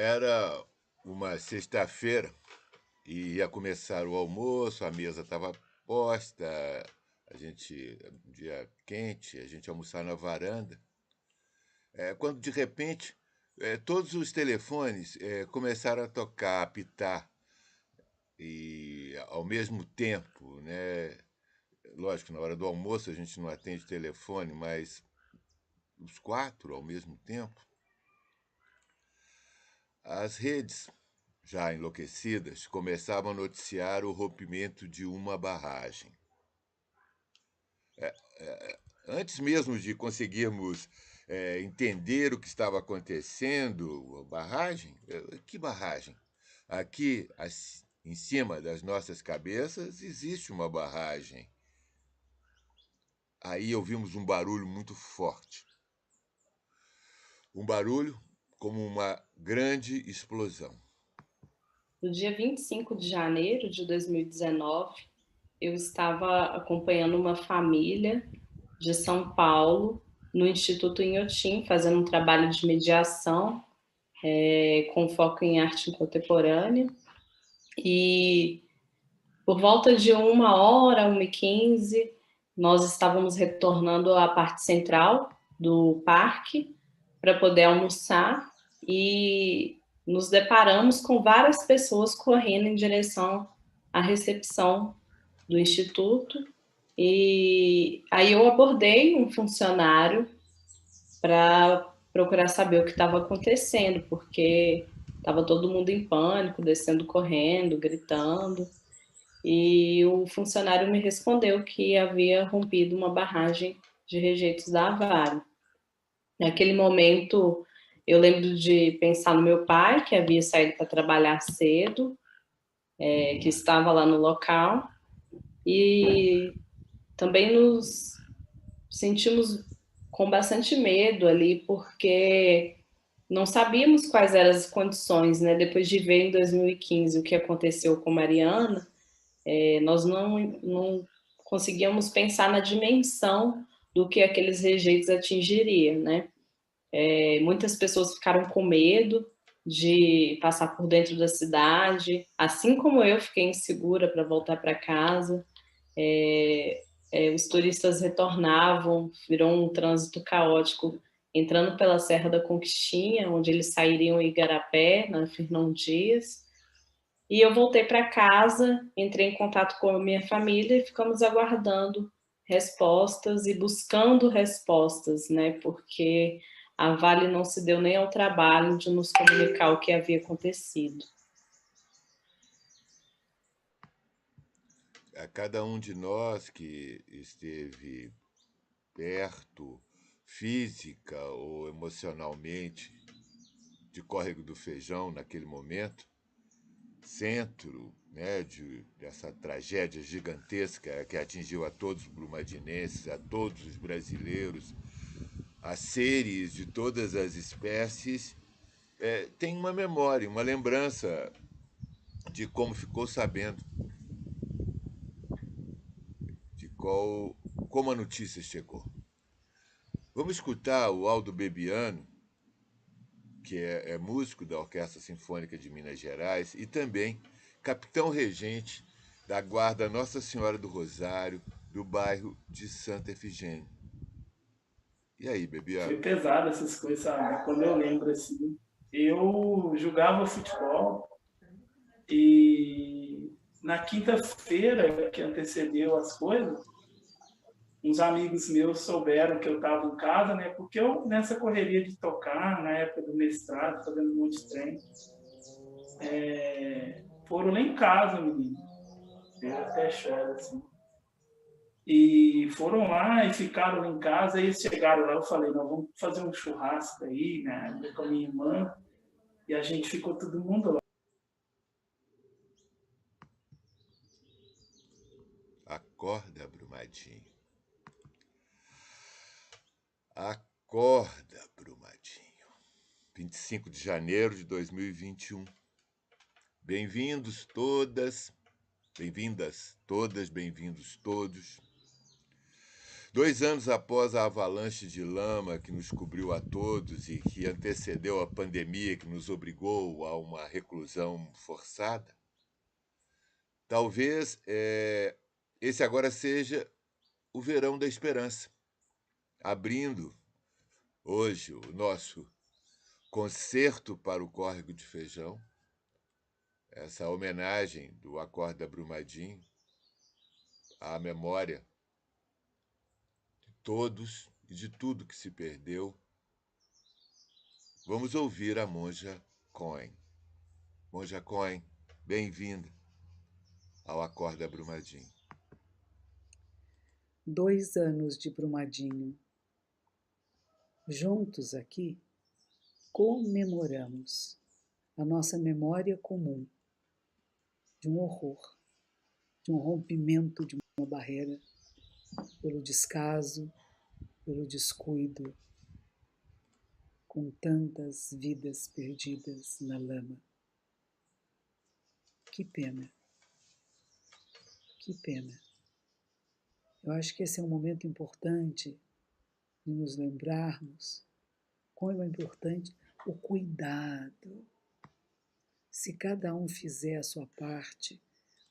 Era uma sexta-feira e ia começar o almoço, a mesa estava posta, um dia quente, a gente ia almoçar na varanda. Quando de repente todos os telefones começaram a tocar, a apitar, e ao mesmo tempo, né? Lógico, na hora do almoço a gente não atende telefone, mas os quatro ao mesmo tempo. As redes, já enlouquecidas, começavam a noticiar o rompimento de uma barragem. Antes mesmo de conseguirmos entender o que estava acontecendo, a barragem? Que barragem? Aqui, em cima das nossas cabeças, existe uma barragem. Aí ouvimos um barulho muito forte. Um barulho como uma grande explosão. No dia 25 de janeiro de 2019, eu estava acompanhando uma família de São Paulo no Instituto Inhotim, fazendo um trabalho de mediação com foco em arte contemporânea. E por volta de 1h, 1h15, nós estávamos retornando à parte central do parque para poder almoçar e nos deparamos com várias pessoas correndo em direção à recepção do instituto. E aí eu abordei um funcionário para procurar saber o que estava acontecendo, porque estava todo mundo em pânico, descendo correndo, gritando. E o funcionário me respondeu que havia rompido uma barragem de rejeitos da Vale. Naquele momento, eu lembro de pensar no meu pai, que havia saído para trabalhar cedo, que estava lá no local, e também nos sentimos com bastante medo ali, porque não sabíamos quais eram as condições, né? Depois de ver em 2015 o que aconteceu com Mariana, nós não conseguíamos pensar na dimensão do que aqueles rejeitos atingiriam, né? Muitas pessoas ficaram com medo de passar por dentro da cidade, assim como eu fiquei insegura para voltar para casa. Os turistas retornavam, virou um trânsito caótico, entrando pela Serra da Conquistinha, onde eles sairiam em Igarapé, na Fernão Dias. E eu voltei para casa, entrei em contato com a minha família e ficamos aguardando respostas e buscando respostas, né? Porque a Vale não se deu nem ao trabalho de nos comunicar o que havia acontecido. A cada um de nós que esteve perto, física ou emocionalmente, de Córrego do Feijão naquele momento, centro, né, dessa tragédia gigantesca que atingiu a todos os brumadinenses, a todos os brasileiros, a seres de todas as espécies, tem uma memória, uma lembrança de como ficou sabendo, de como a notícia chegou. Vamos escutar o Aldo Bebiano, que é músico da Orquestra Sinfônica de Minas Gerais e também capitão regente da Guarda Nossa Senhora do Rosário, do bairro de Santa Efigênia. E aí, Foi Bebiano? pesado essas coisas, sabe? Quando eu lembro assim, eu jogava futebol e na quinta-feira que antecedeu as coisas, uns amigos meus souberam que eu estava em casa, né? Porque eu, nessa correria de tocar, na época do mestrado, fazendo um monte de trem, foram lá em casa, menino. Eu até choro, assim. E foram lá e ficaram lá em casa, e eles chegaram lá, eu falei, não, vamos fazer um churrasco aí, né, com a minha irmã, e a gente ficou todo mundo lá. Acorda, Brumadinho. Acorda, Brumadinho. 25 de janeiro de 2021. Bem-vindos todas, bem-vindas todas, bem-vindos todos. 2 anos após a avalanche de lama que nos cobriu a todos e que antecedeu a pandemia que nos obrigou a uma reclusão forçada, talvez esse agora seja o verão da esperança, abrindo hoje o nosso concerto para o Córrego de Feijão, essa homenagem do Acorde da Brumadinho à memória de todos e de tudo que se perdeu. Vamos ouvir a Monja Cohen. Monja Cohen, bem-vinda ao Acorde da Brumadinho. 2 anos de Brumadinho. Juntos aqui, comemoramos a nossa memória comum de um horror, de um rompimento de uma barreira pelo descaso, pelo descuido, com tantas vidas perdidas na lama. Que pena, que pena. Eu acho que esse é um momento importante de nos lembrarmos como é importante o cuidado. Se cada um fizer a sua parte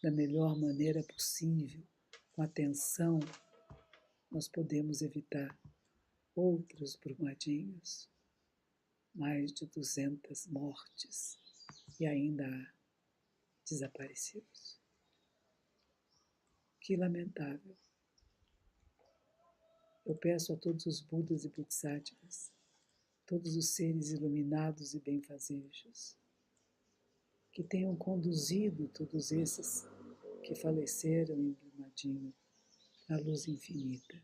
da melhor maneira possível, com atenção, nós podemos evitar outros Brumadinhos, mais de 200 mortes e ainda há desaparecidos. Que lamentável. Eu peço a todos os Budas e Bodhisattvas, todos os seres iluminados e benfazejos, que tenham conduzido todos esses que faleceram em Brumadinho à luz infinita,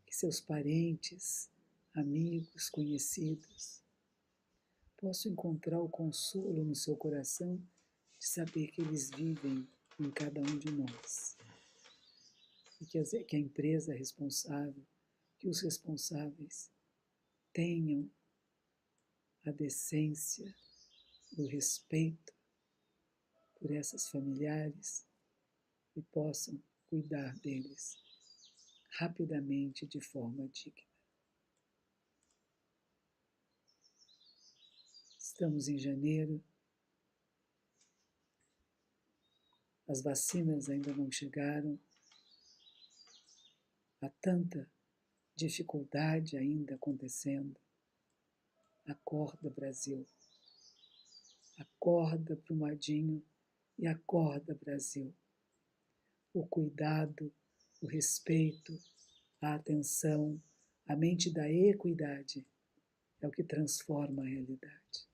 que seus parentes, amigos, conhecidos, possam encontrar o consolo no seu coração de saber que eles vivem em cada um de nós. E que a empresa responsável, que os responsáveis tenham a decência, o respeito por essas familiares e possam cuidar deles rapidamente de forma digna. Estamos em janeiro, as vacinas ainda não chegaram, há tanta dificuldade ainda acontecendo. Acorda, Brasil. Acorda, Brumadinho, e acorda, Brasil. O cuidado, o respeito, a atenção, a mente da equidade é o que transforma a realidade.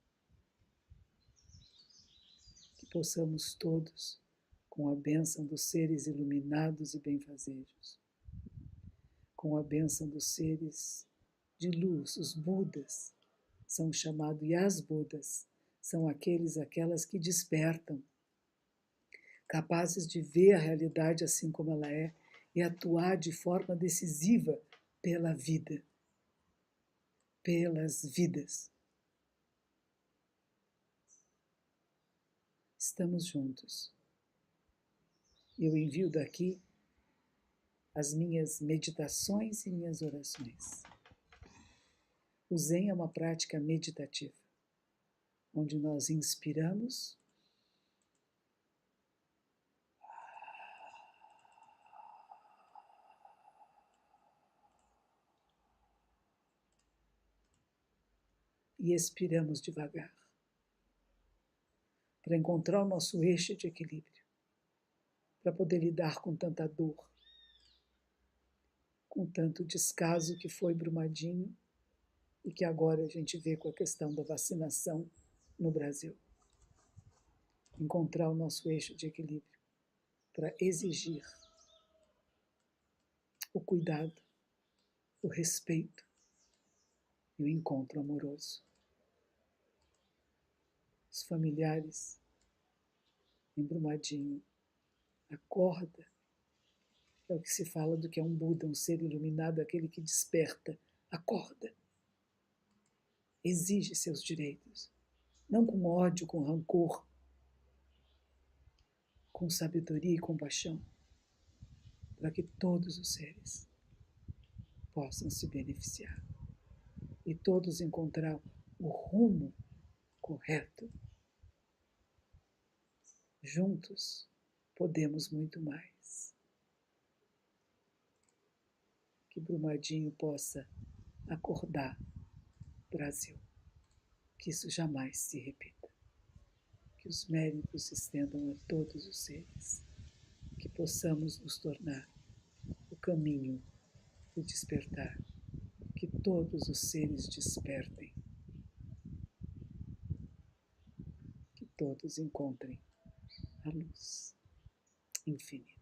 Que possamos todos, com a bênção dos seres iluminados e benfazejos, com a bênção dos seres de luz, os Budas, são chamados, e as Budas são aquelas que despertam, capazes de ver a realidade assim como ela é e atuar de forma decisiva pela vida, pelas vidas. Estamos juntos. Eu envio daqui as minhas meditações e minhas orações. O Zen é uma prática meditativa, onde nós inspiramos e expiramos devagar, para encontrar o nosso eixo de equilíbrio, para poder lidar com tanta dor, com tanto descaso que foi Brumadinho e que agora a gente vê com a questão da vacinação no Brasil. Encontrar o nosso eixo de equilíbrio para exigir o cuidado, o respeito e o encontro amoroso. Os familiares em Brumadinho, acorda. É o que se fala do que é um Buda, um ser iluminado, aquele que desperta. Acorda. Exige seus direitos. Não com ódio, com rancor, com sabedoria e compaixão, para que todos os seres possam se beneficiar e todos encontrar o rumo correto. Juntos podemos muito mais. Que Brumadinho possa acordar o Brasil, que isso jamais se repita. Que os méritos se estendam a todos os seres, que possamos nos tornar o caminho do despertar, que todos os seres despertem, que todos encontrem a luz infinita.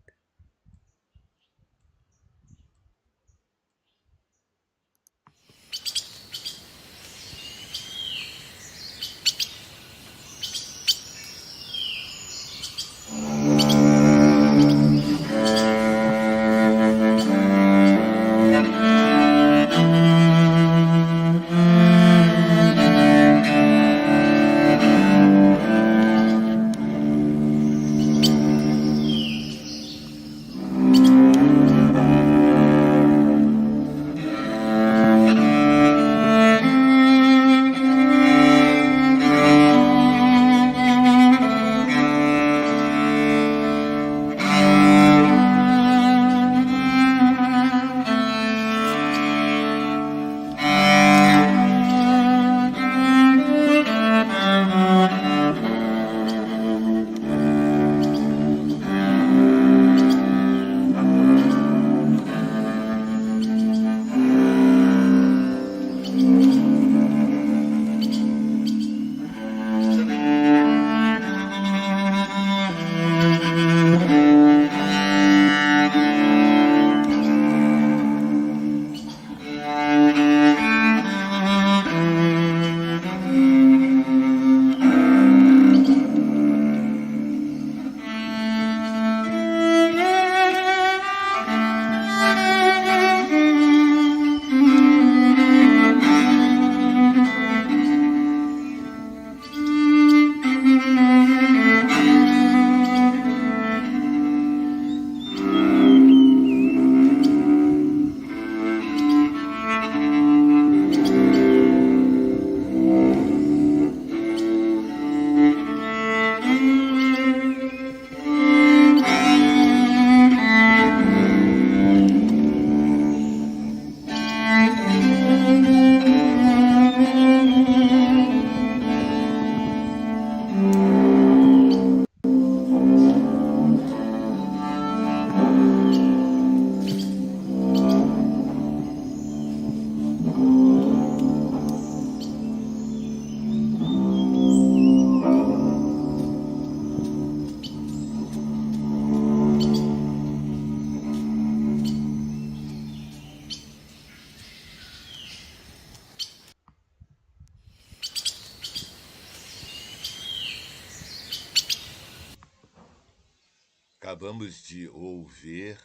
Acabamos de ouvir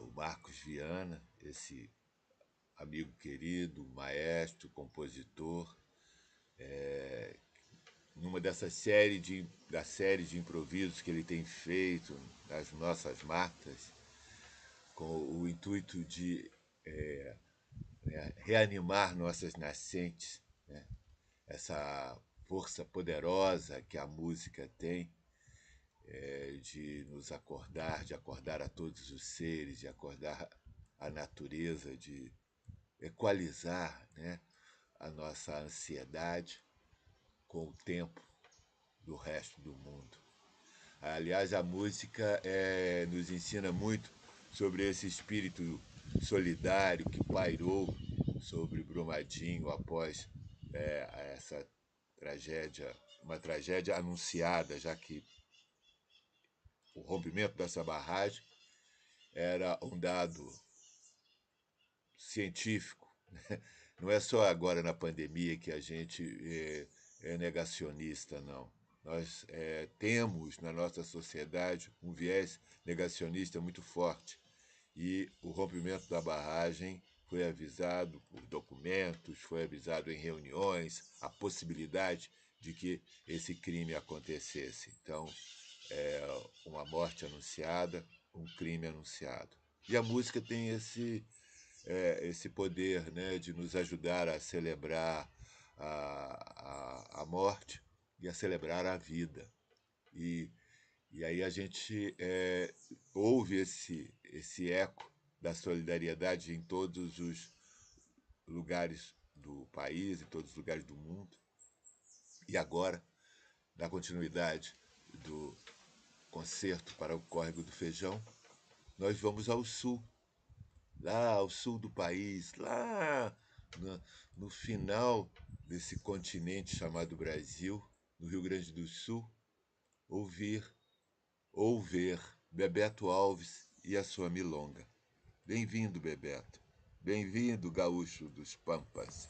o Marcos Viana, esse amigo querido, maestro, compositor, numa da série de improvisos que ele tem feito nas nossas matas, com o intuito de reanimar nossas nascentes, né? Essa força poderosa que a música tem, de nos acordar, de acordar a todos os seres, de acordar a natureza, de equalizar, né, a nossa ansiedade com o tempo do resto do mundo. Aliás, a música nos ensina muito sobre esse espírito solidário que pairou sobre Brumadinho após essa tragédia, uma tragédia anunciada, já que o rompimento dessa barragem era um dado científico. Não é só agora na pandemia que a gente é negacionista, não. Nós temos na nossa sociedade um viés negacionista muito forte. E o rompimento da barragem foi avisado por documentos, foi avisado em reuniões, a possibilidade de que esse crime acontecesse. Então, uma morte anunciada, um crime anunciado. E a música tem esse poder, né, de nos ajudar a celebrar a morte e a celebrar a vida. E aí a gente ouve esse eco da solidariedade em todos os lugares do país, em todos os lugares do mundo. E agora, na continuidade do concerto para o Córrego do Feijão, nós vamos ao sul, lá ao sul do país, lá no final desse continente chamado Brasil, no Rio Grande do Sul, ouvir ou ver Bebeto Alves e a sua milonga. Bem-vindo, Bebeto. Bem-vindo, gaúcho dos Pampas.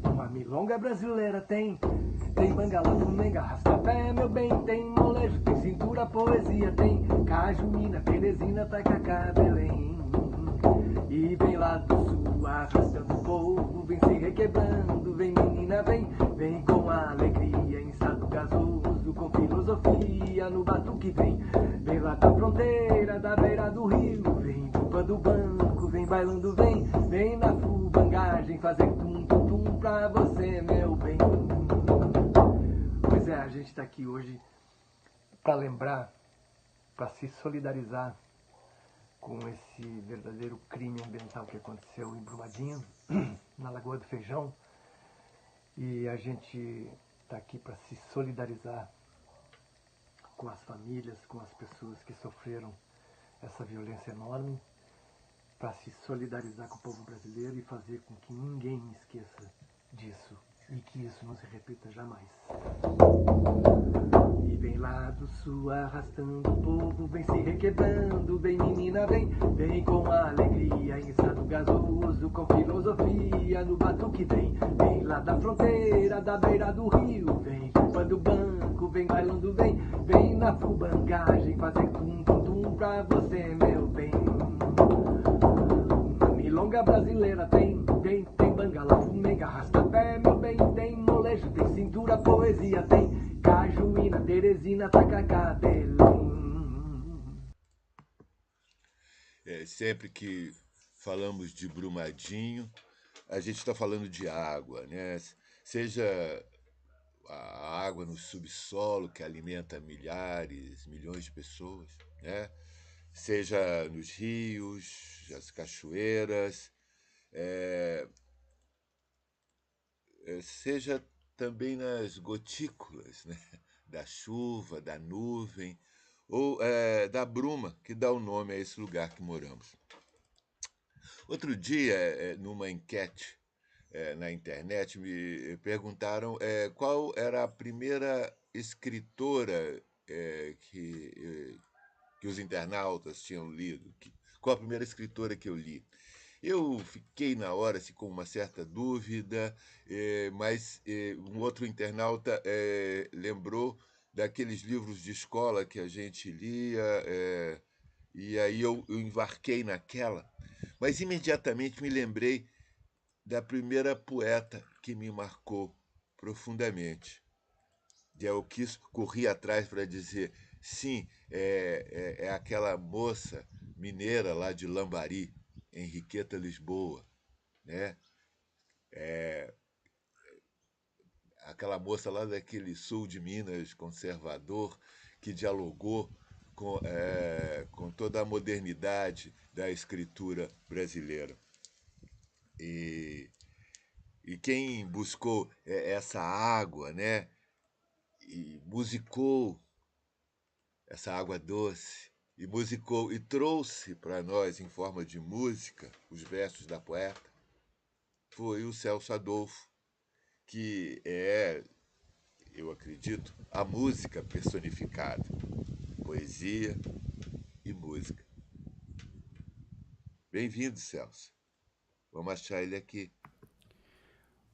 Uma milonga brasileira tem bangalô, fumenga, arrasta-pé, meu bem, tem molejo, tem cintura, poesia, tem cajumina, teresina, tacacá, Belém. E vem lá do sul, arrastando o povo, vem se requebrando, vem menina, vem com alegria, ensado gasoso, com filosofia, no batuque vem lá da fronteira, da beira do rio, vem chupando o banco, vem bailando, vem na fubangagem, fazer tum-tum-tum pra você, meu bem. Pois é, a gente tá aqui hoje para lembrar, para se solidarizar com esse verdadeiro crime ambiental que aconteceu em Brumadinho, na Lagoa do Feijão. E a gente está aqui para se solidarizar com as famílias, com as pessoas que sofreram essa violência enorme, para se solidarizar com o povo brasileiro e fazer com que ninguém esqueça disso e que isso não se repita jamais. E vem lá do sul arrastando o povo, vem se requebrando, vem menina, vem com alegria, ensado gasoso, com filosofia, no batuque vem lá da fronteira, da beira do rio, vem chupando o banco, vem bailando, vem na fubangagem, fazer tum-tum-tum pra você, meu bem. Uma milonga brasileira tem bangalô, fumenga, arrasta-pé, meu bem, tem molejo, tem cintura, poesia, tem cajuína, teresina, tacacá, Belém. Sempre que falamos de Brumadinho, a gente está falando de água, né? Seja a água no subsolo que alimenta milhares, milhões de pessoas, né? Seja nos rios, as cachoeiras, seja também nas gotículas, né? Da chuva, da nuvem, ou da bruma, que dá o nome a esse lugar que moramos. Outro dia, numa enquete na internet, me perguntaram qual era a primeira escritora que os internautas tinham lido, qual a primeira escritora que eu li. Eu fiquei na hora assim, com uma certa dúvida, mas um outro internauta lembrou daqueles livros de escola que a gente lia, e aí eu embarquei naquela, mas imediatamente me lembrei da primeira poeta que me marcou profundamente. E eu corri atrás para dizer, sim, é aquela moça mineira lá de Lambari, Henriqueta Lisboa, né? Aquela moça lá daquele sul de Minas, conservador, que dialogou com toda a modernidade da escritura brasileira. E quem buscou essa água, né? E musicou essa água doce, e musicou e trouxe para nós, em forma de música, os versos da poeta, foi o Celso Adolfo, que é, eu acredito, a música personificada, poesia e música. Bem-vindo, Celso. Vamos achar ele aqui.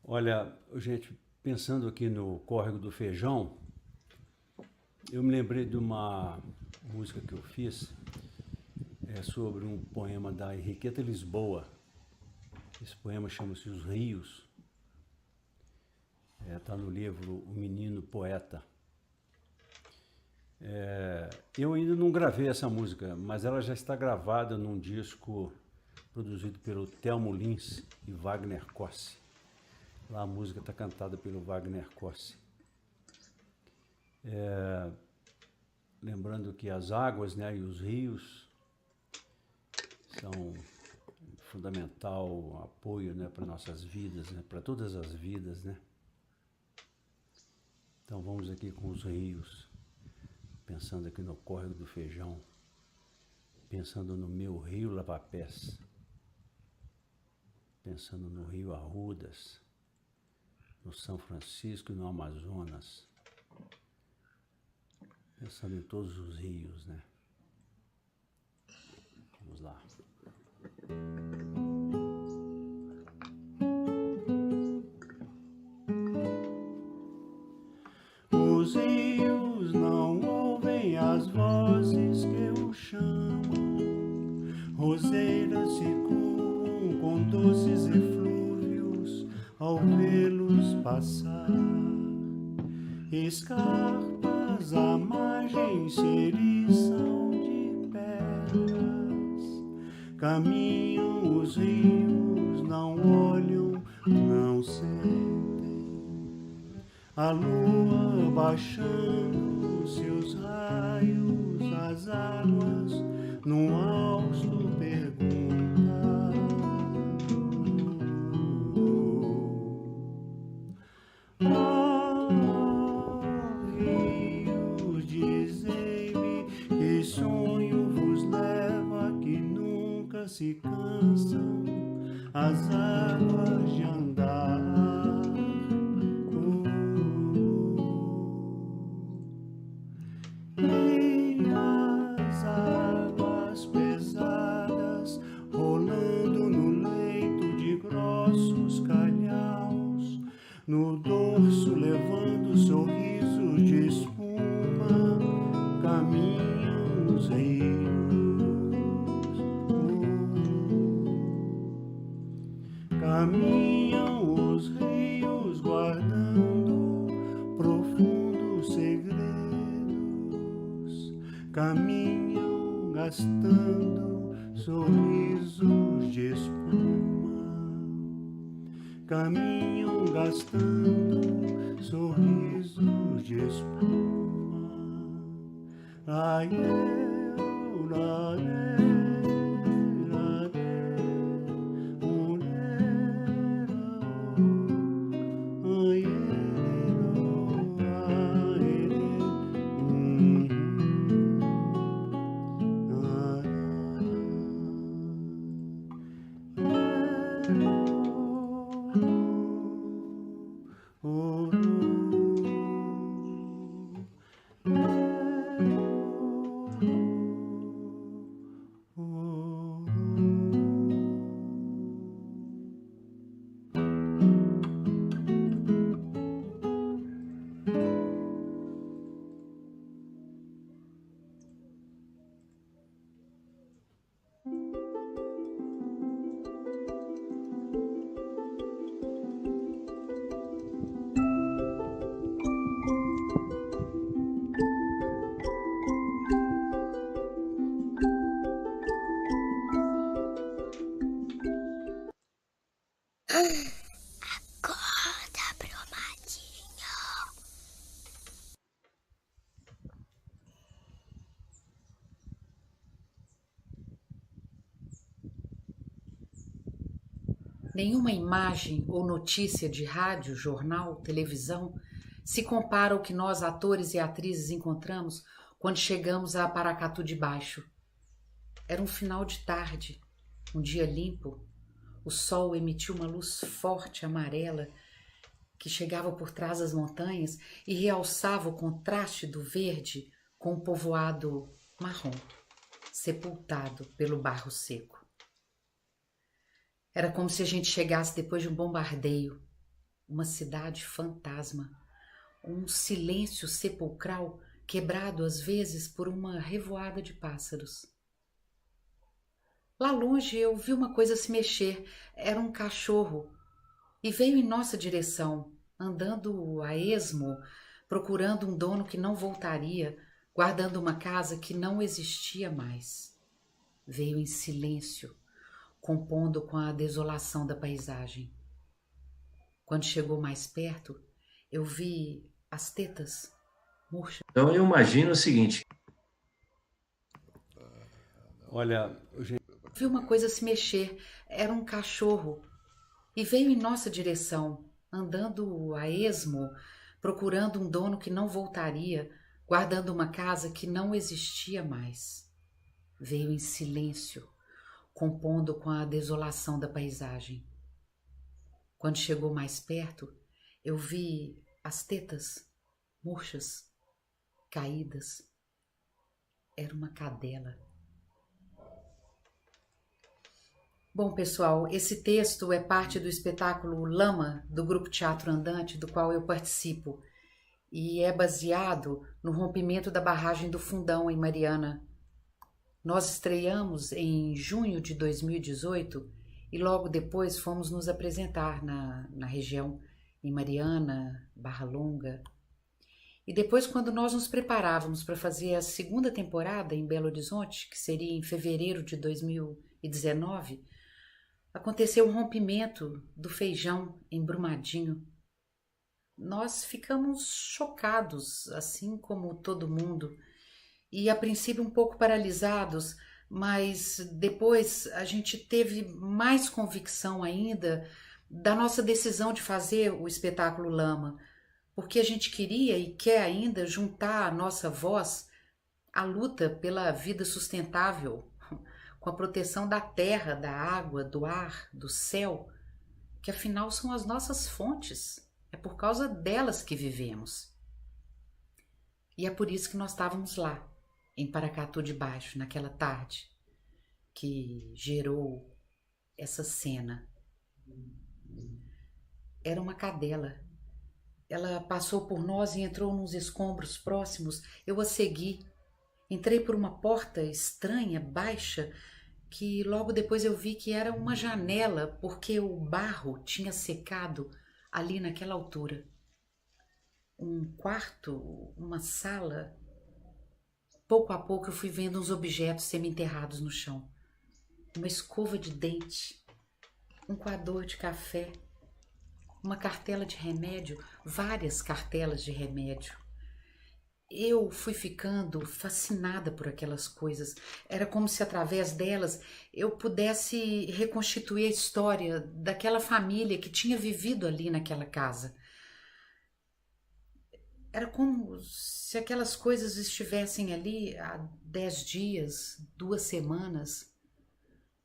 Olha, gente, pensando aqui no Córrego do Feijão, eu me lembrei de uma música que eu fiz sobre um poema da Henriqueta Lisboa. Esse poema chama-se Os Rios. Está no livro O Menino Poeta. Eu ainda não gravei essa música, mas ela já está gravada num disco produzido pelo Thelmo Lins e Wagner Cossi. Lá a música está cantada pelo Wagner Cossi. Lembrando que as águas, né, e os rios são fundamental apoio, né, para nossas vidas, né, para todas as vidas, né? Então vamos aqui com os rios, pensando aqui no Córrego do Feijão, pensando no meu rio Lava-Pés, pensando no rio Arrudas, no São Francisco e no Amazonas, pensando em todos os rios, né? Vamos lá. Os rios não ouvem as vozes que eu chamo, roseiras circulam com doces eflúvios ao vê-los passar, escarpas à margem se eriçam de pedras, caminham os rios, não olham, não sentem. A lua baixando seus raios, as águas no hausto pergunta. Rios, dizei-me que sonho vos leva, que nunca se cansam as águas de andar. E as águas pesadas rolando no leito de grossos calhaus, no dorso levando sorrisos de espuma, caminham os rios. Caminham os rios guardando profundos segredos, caminham gastando sorrisos de espuma, caminham gastando sorrisos de espuma. Ai, Nenhuma imagem ou notícia de rádio, jornal, televisão se compara ao que nós, atores e atrizes, encontramos quando chegamos a Paracatu de Baixo. Era um final de tarde, um dia limpo. O sol emitiu uma luz forte, amarela, que chegava por trás das montanhas e realçava o contraste do verde com o povoado marrom, sepultado pelo barro seco. Era como se a gente chegasse depois de um bombardeio, uma cidade fantasma, um silêncio sepulcral quebrado às vezes por uma revoada de pássaros. Lá longe eu vi uma coisa se mexer, era um cachorro, e veio em nossa direção, andando a esmo, procurando um dono que não voltaria, guardando uma casa que não existia mais. Veio em silêncio, compondo com a desolação da paisagem. Quando chegou mais perto, eu vi as tetas murchas. Então eu imagino o seguinte. Olha, Vi uma coisa se mexer, era um cachorro, e veio em nossa direção, andando a esmo, procurando um dono que não voltaria, guardando uma casa que não existia mais. Veio em silêncio, compondo com a desolação da paisagem. Quando chegou mais perto, eu vi as tetas murchas, caídas. Era uma cadela. Bom, pessoal, esse texto é parte do espetáculo Lama, do Grupo Teatro Andante, do qual eu participo, e é baseado no rompimento da barragem do Fundão, em Mariana. Nós estreamos em junho de 2018 e logo depois fomos nos apresentar na região, em Mariana, Barra Longa. E depois, quando nós nos preparávamos para fazer a segunda temporada em Belo Horizonte, que seria em fevereiro de 2019, aconteceu o rompimento do Feijão em Brumadinho. Nós ficamos chocados, assim como todo mundo, e a princípio um pouco paralisados, mas depois a gente teve mais convicção ainda da nossa decisão de fazer o espetáculo Lama, porque a gente queria e quer ainda juntar a nossa voz à luta pela vida sustentável, com a proteção da terra, da água, do ar, do céu, que afinal são as nossas fontes. É por causa delas que vivemos. E é por isso que nós estávamos lá, em Paracatu de Baixo, naquela tarde, que gerou essa cena. Era uma cadela. Ela passou por nós e entrou nos escombros próximos. Eu a segui. Entrei por uma porta estranha, baixa, que logo depois eu vi que era uma janela, porque o barro tinha secado ali naquela altura. Um quarto, uma sala. Pouco a pouco eu fui vendo uns objetos semi-enterrados no chão. Uma escova de dente, um coador de café, uma cartela de remédio, várias cartelas de remédio. Eu fui ficando fascinada por aquelas coisas. Era como se através delas eu pudesse reconstituir a história daquela família que tinha vivido ali naquela casa. Era como se aquelas coisas estivessem ali há 10 dias, 2 semanas,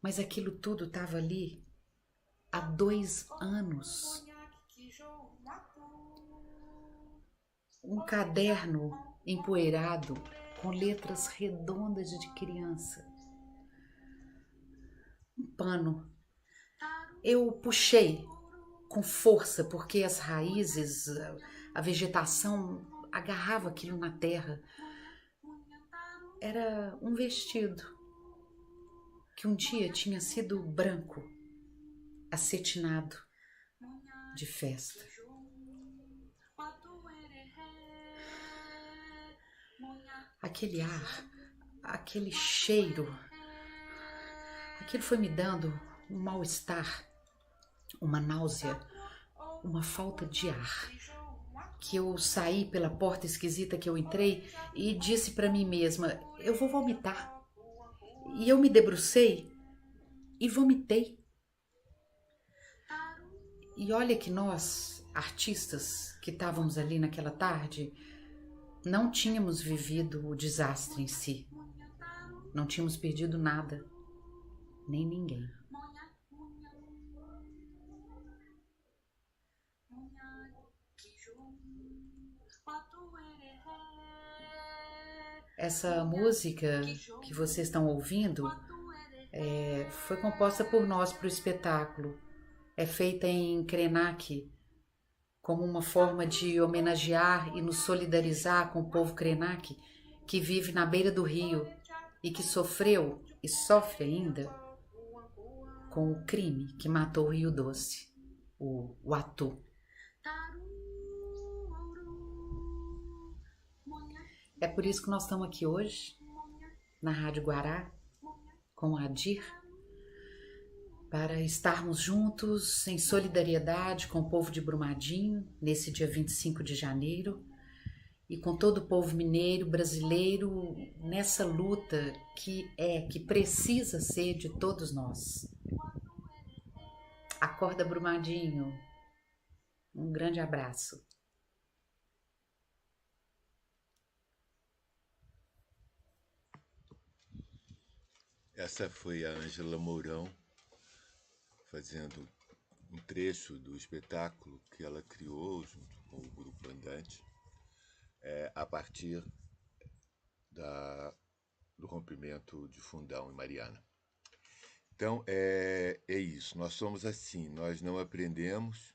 mas aquilo tudo estava ali há 2 anos. Um caderno empoeirado com letras redondas de criança. Um pano. Eu puxei com força porque as raízes, a vegetação agarrava aquilo na terra. Era um vestido que um dia tinha sido branco, acetinado, de festa. Aquele ar, aquele cheiro, aquilo foi me dando um mal-estar, uma náusea, uma falta de ar, que eu saí pela porta esquisita que eu entrei e disse para mim mesma, eu vou vomitar. E eu me debrucei e vomitei. E olha que nós, artistas que estávamos ali naquela tarde, não tínhamos vivido o desastre em si. Não tínhamos perdido nada, nem ninguém. Essa música que vocês estão ouvindo foi composta por nós para o espetáculo. É feita em Krenak, como uma forma de homenagear e nos solidarizar com o povo Krenak, que vive na beira do rio e que sofreu e sofre ainda com o crime que matou o Rio Doce, o Atu. É por isso que nós estamos aqui hoje, na Rádio Guará, com a Adir, para estarmos juntos em solidariedade com o povo de Brumadinho, nesse dia 25 de janeiro, e com todo o povo mineiro, brasileiro, nessa luta que precisa ser de todos nós. Acorda, Brumadinho. Um grande abraço. Essa foi a Ângela Mourão fazendo um trecho do espetáculo que ela criou junto com o Grupo Andante, a partir do rompimento de Fundão em Mariana. Então, é isso. Nós somos assim, nós não aprendemos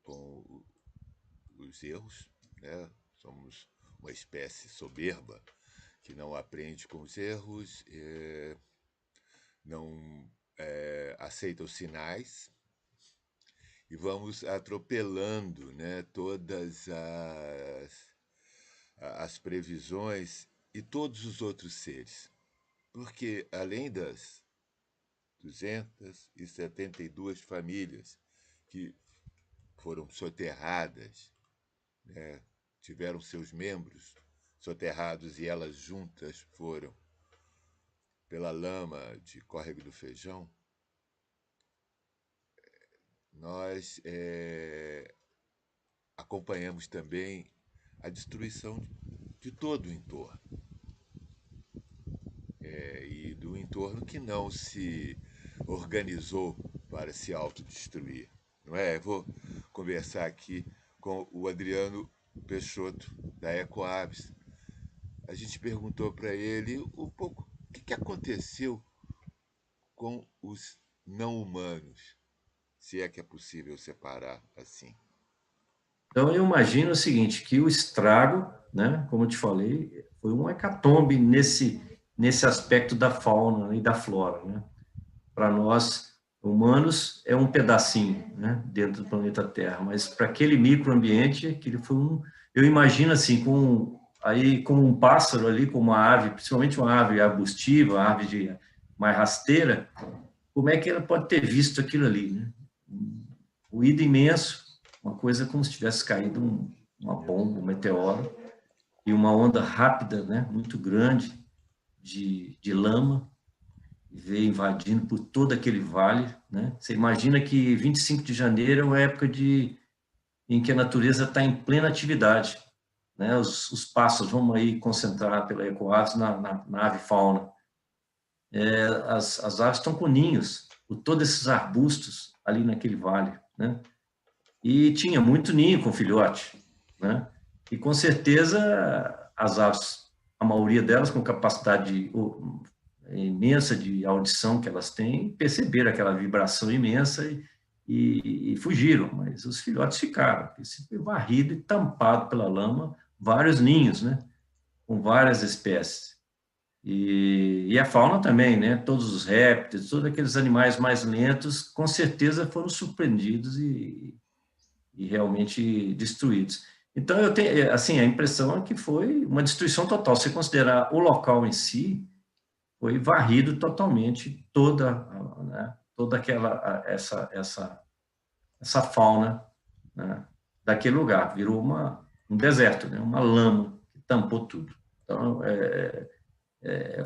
com os erros, né? Somos uma espécie soberba que não aprende com os erros, não aceita os sinais e vamos atropelando, né, todas as previsões e todos os outros seres. Porque, além das 272 famílias que foram soterradas, né, tiveram seus membros soterrados e elas juntas foram pela lama de Córrego do Feijão, nós acompanhamos também a destruição de todo o entorno. E do entorno que não se organizou para se autodestruir. Não é? Eu vou conversar aqui com o Adriano Peixoto, da Ecoaves. A gente perguntou para ele um pouco o que aconteceu com os não-humanos, se é que é possível separar assim. Então, eu imagino o seguinte, que o estrago, né, como eu te falei, foi um hecatombe nesse aspecto da fauna e da flora, né? Para nós, humanos, é um pedacinho, né, dentro do planeta Terra, mas para aquele microambiente, aquele foi eu imagino assim, como um pássaro ali, como uma ave, principalmente uma ave arbustiva, uma ave mais rasteira, como é que ela pode ter visto aquilo ali, né? Um ruído imenso, uma coisa como se tivesse caído uma bomba, um meteoro, e uma onda rápida, né, muito grande de lama, veio invadindo por todo aquele vale, né? Você imagina que 25 de janeiro é uma época em que a natureza está em plena atividade, né? Os pássaros, vamos aí concentrar pela Ecoaves na ave fauna. As aves estão com ninhos, por todos esses arbustos ali naquele vale, né? E tinha muito ninho com filhote, né? E com certeza as aves, a maioria delas com capacidade imensa de audição que elas têm, perceberam aquela vibração imensa e fugiram, mas os filhotes ficaram, esse foi varrido e tampado pela lama, vários ninhos, né? Com várias espécies. E a fauna também, né? Todos os répteis, todos aqueles animais mais lentos, com certeza foram surpreendidos e realmente destruídos. Então, eu tenho, assim, a impressão é que foi uma destruição total. Se considerar o local em si, foi varrido totalmente né, toda aquela essa fauna, né, daquele lugar. Virou um deserto, né, uma lama que tampou tudo. Então,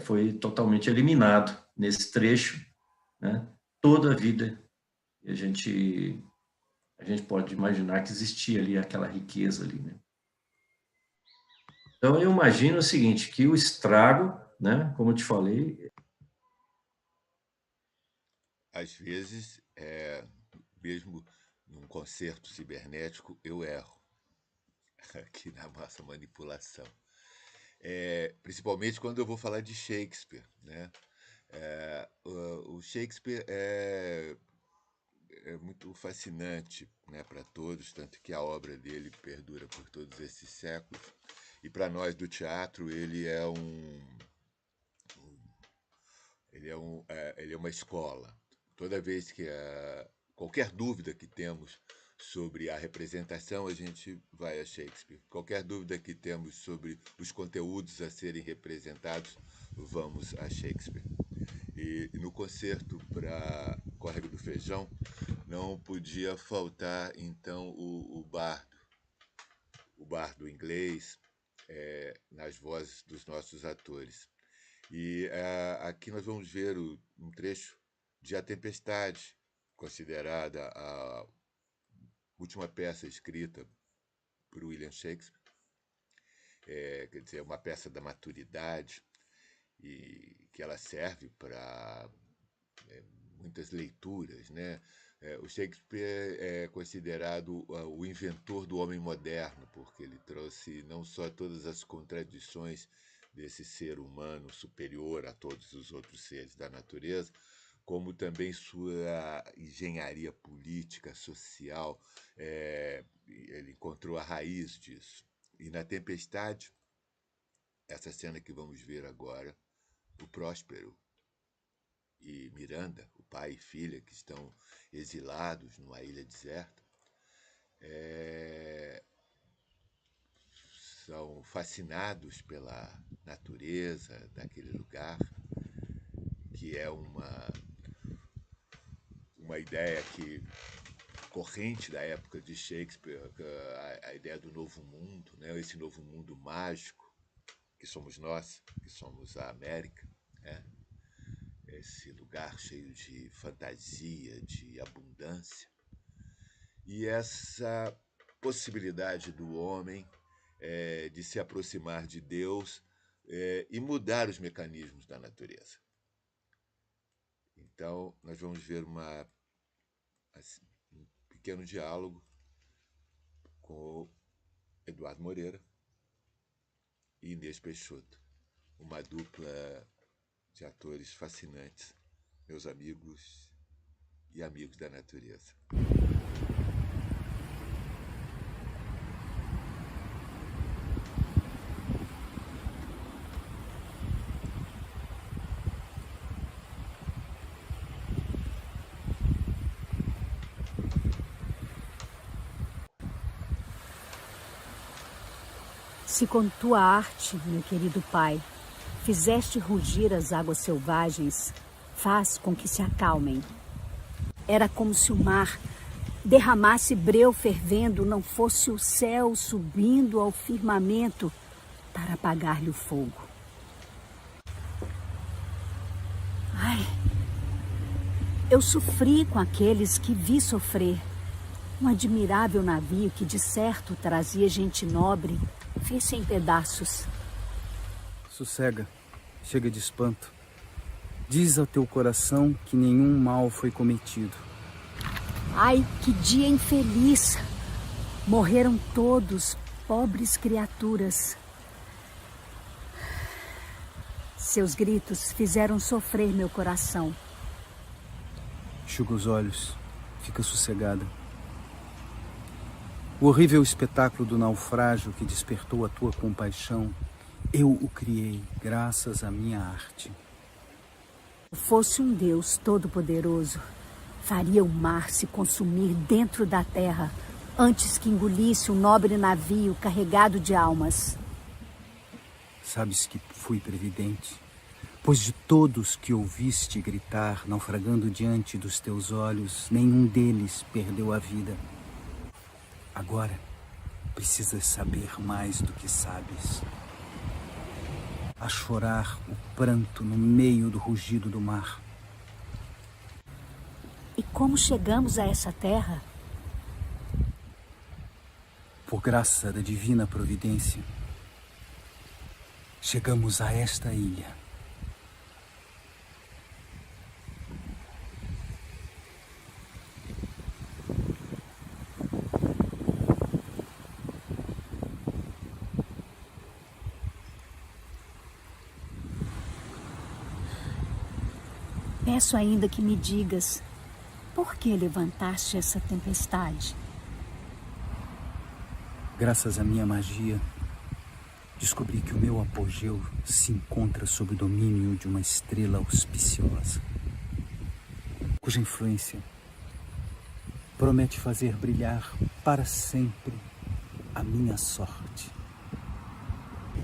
foi totalmente eliminado nesse trecho, né, toda a vida. E a gente pode imaginar que existia ali aquela riqueza ali, né? Então, eu imagino o seguinte, que o estrago, né, como eu te falei... Às vezes, mesmo num concerto cibernético, eu erro aqui na nossa manipulação. Principalmente quando eu vou falar de Shakespeare, né? O Shakespeare é muito fascinante, né, para todos, tanto que a obra dele perdura por todos esses séculos. E para nós do teatro ele é uma escola. Toda vez que qualquer dúvida que temos sobre a representação, a gente vai a Shakespeare. Qualquer dúvida que temos sobre os conteúdos a serem representados, vamos a Shakespeare. E no concerto para Córrego do Feijão, não podia faltar, então, o bardo inglês, nas vozes dos nossos atores. E aqui nós vamos ver um trecho de A Tempestade, considerada a última peça escrita por William Shakespeare, quer dizer, uma peça da maturidade, e que ela serve para muitas leituras, né? O Shakespeare é considerado o inventor do homem moderno, porque ele trouxe não só todas as contradições desse ser humano superior a todos os outros seres da natureza, como também sua engenharia política, social. Ele encontrou a raiz disso. E na Tempestade, essa cena que vamos ver agora, o Próspero e Miranda, o pai e filha, que estão exilados numa ilha deserta, são fascinados pela natureza daquele lugar, que é uma ideia corrente da época de Shakespeare, a ideia do novo mundo, né? Esse novo mundo mágico, que somos nós, que somos a América, né? Esse lugar cheio de fantasia, de abundância. E essa possibilidade do homem de se aproximar de Deus e mudar os mecanismos da natureza. Então, nós vamos ver um pequeno diálogo com Eduardo Moreira e Inês Peixoto, uma dupla de atores fascinantes, meus amigos e amigos da natureza. Se com tua arte, meu querido pai, fizeste rugir as águas selvagens, faz com que se acalmem. Era como se o mar derramasse breu fervendo, não fosse o céu subindo ao firmamento para apagar-lhe o fogo. Ai, eu sofri com aqueles que vi sofrer. Um admirável navio que de certo trazia gente nobre, fez-se em pedaços. Sossega, chega de espanto. Diz ao teu coração que nenhum mal foi cometido. Ai, que dia infeliz! Morreram todos, pobres criaturas. Seus gritos fizeram sofrer meu coração. Enxuga os olhos, fica sossegada. O horrível espetáculo do naufrágio que despertou a tua compaixão, eu o criei graças à minha arte. Se fosse um Deus todo-poderoso, faria o mar se consumir dentro da terra antes que engolisse um nobre navio carregado de almas. Sabes que fui previdente, pois de todos que ouviste gritar, naufragando diante dos teus olhos, nenhum deles perdeu a vida. Agora, precisas saber mais do que sabes. A chorar o pranto no meio do rugido do mar. E como chegamos a essa terra? Por graça da divina providência, chegamos a esta ilha. Peço ainda que me digas, por que levantaste essa tempestade? Graças à minha magia, descobri que o meu apogeu se encontra sob o domínio de uma estrela auspiciosa, cuja influência promete fazer brilhar para sempre a minha sorte.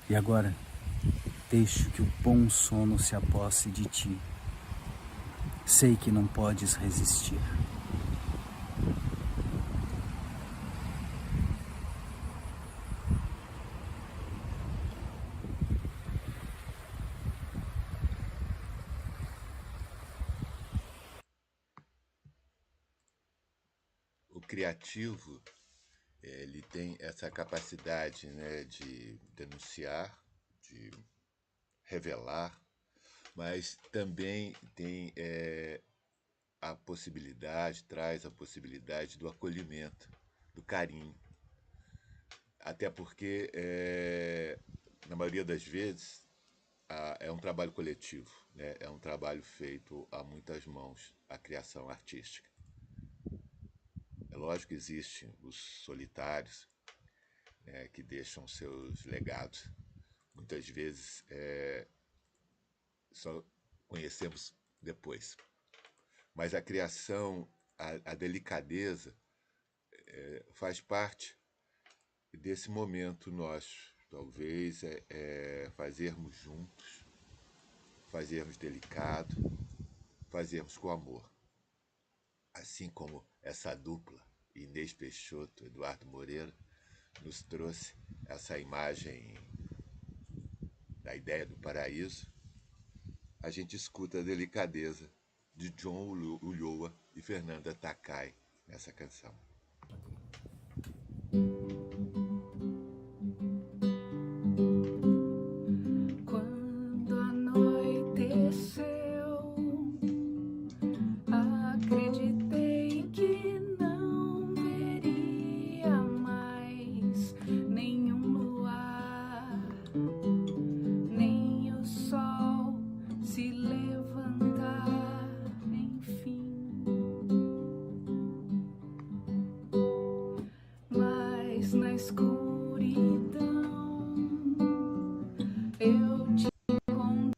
E agora, deixo que o bom sono se aposse de ti. Sei que não podes resistir. O criativo, ele tem essa capacidade, né, de denunciar, de revelar, mas também tem a possibilidade, traz a possibilidade do acolhimento, do carinho. Até porque, na maioria das vezes, é um trabalho coletivo, né? É um trabalho feito a muitas mãos, a criação artística. É lógico que existem os solitários, né, que deixam seus legados. Muitas vezes só conhecemos depois. Mas a criação, a delicadeza, faz parte desse momento nosso. Talvez fazermos juntos, fazermos delicado, fazermos com amor. Assim como essa dupla, Inês Peixoto, Eduardo Moreira, nos trouxe essa imagem da ideia do paraíso, a gente escuta a delicadeza de John Ulloa e Fernanda Takai nessa canção. Quando anoiteceu, acreditei que não veria mais nenhum luar, nem o sol se levantar, enfim. Mas na escuridão eu te encontrei.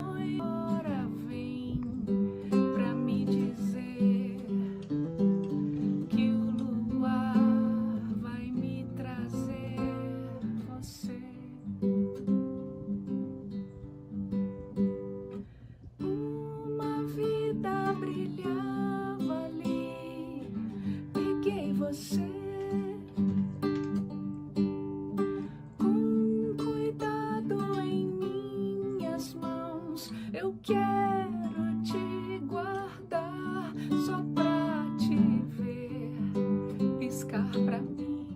Agora vem pra me dizer que o luar vai me trazer você. Uma vida brilhava ali, peguei você. Com cuidado em minhas mãos, eu quero te guardar só pra te ver piscar pra mim,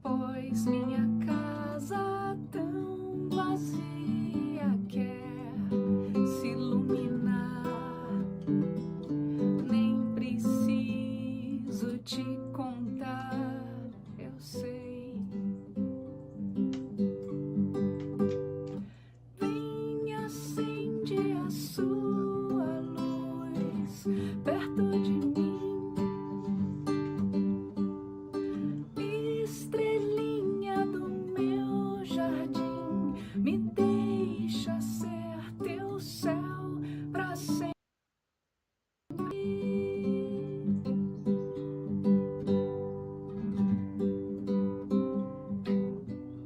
pois minha casa tão vazia quer se iluminar. Nem preciso te contar, eu sei. Vem, acende a sua luz perto de mim, estrelinha do meu jardim, me deixa ser teu céu pra sempre.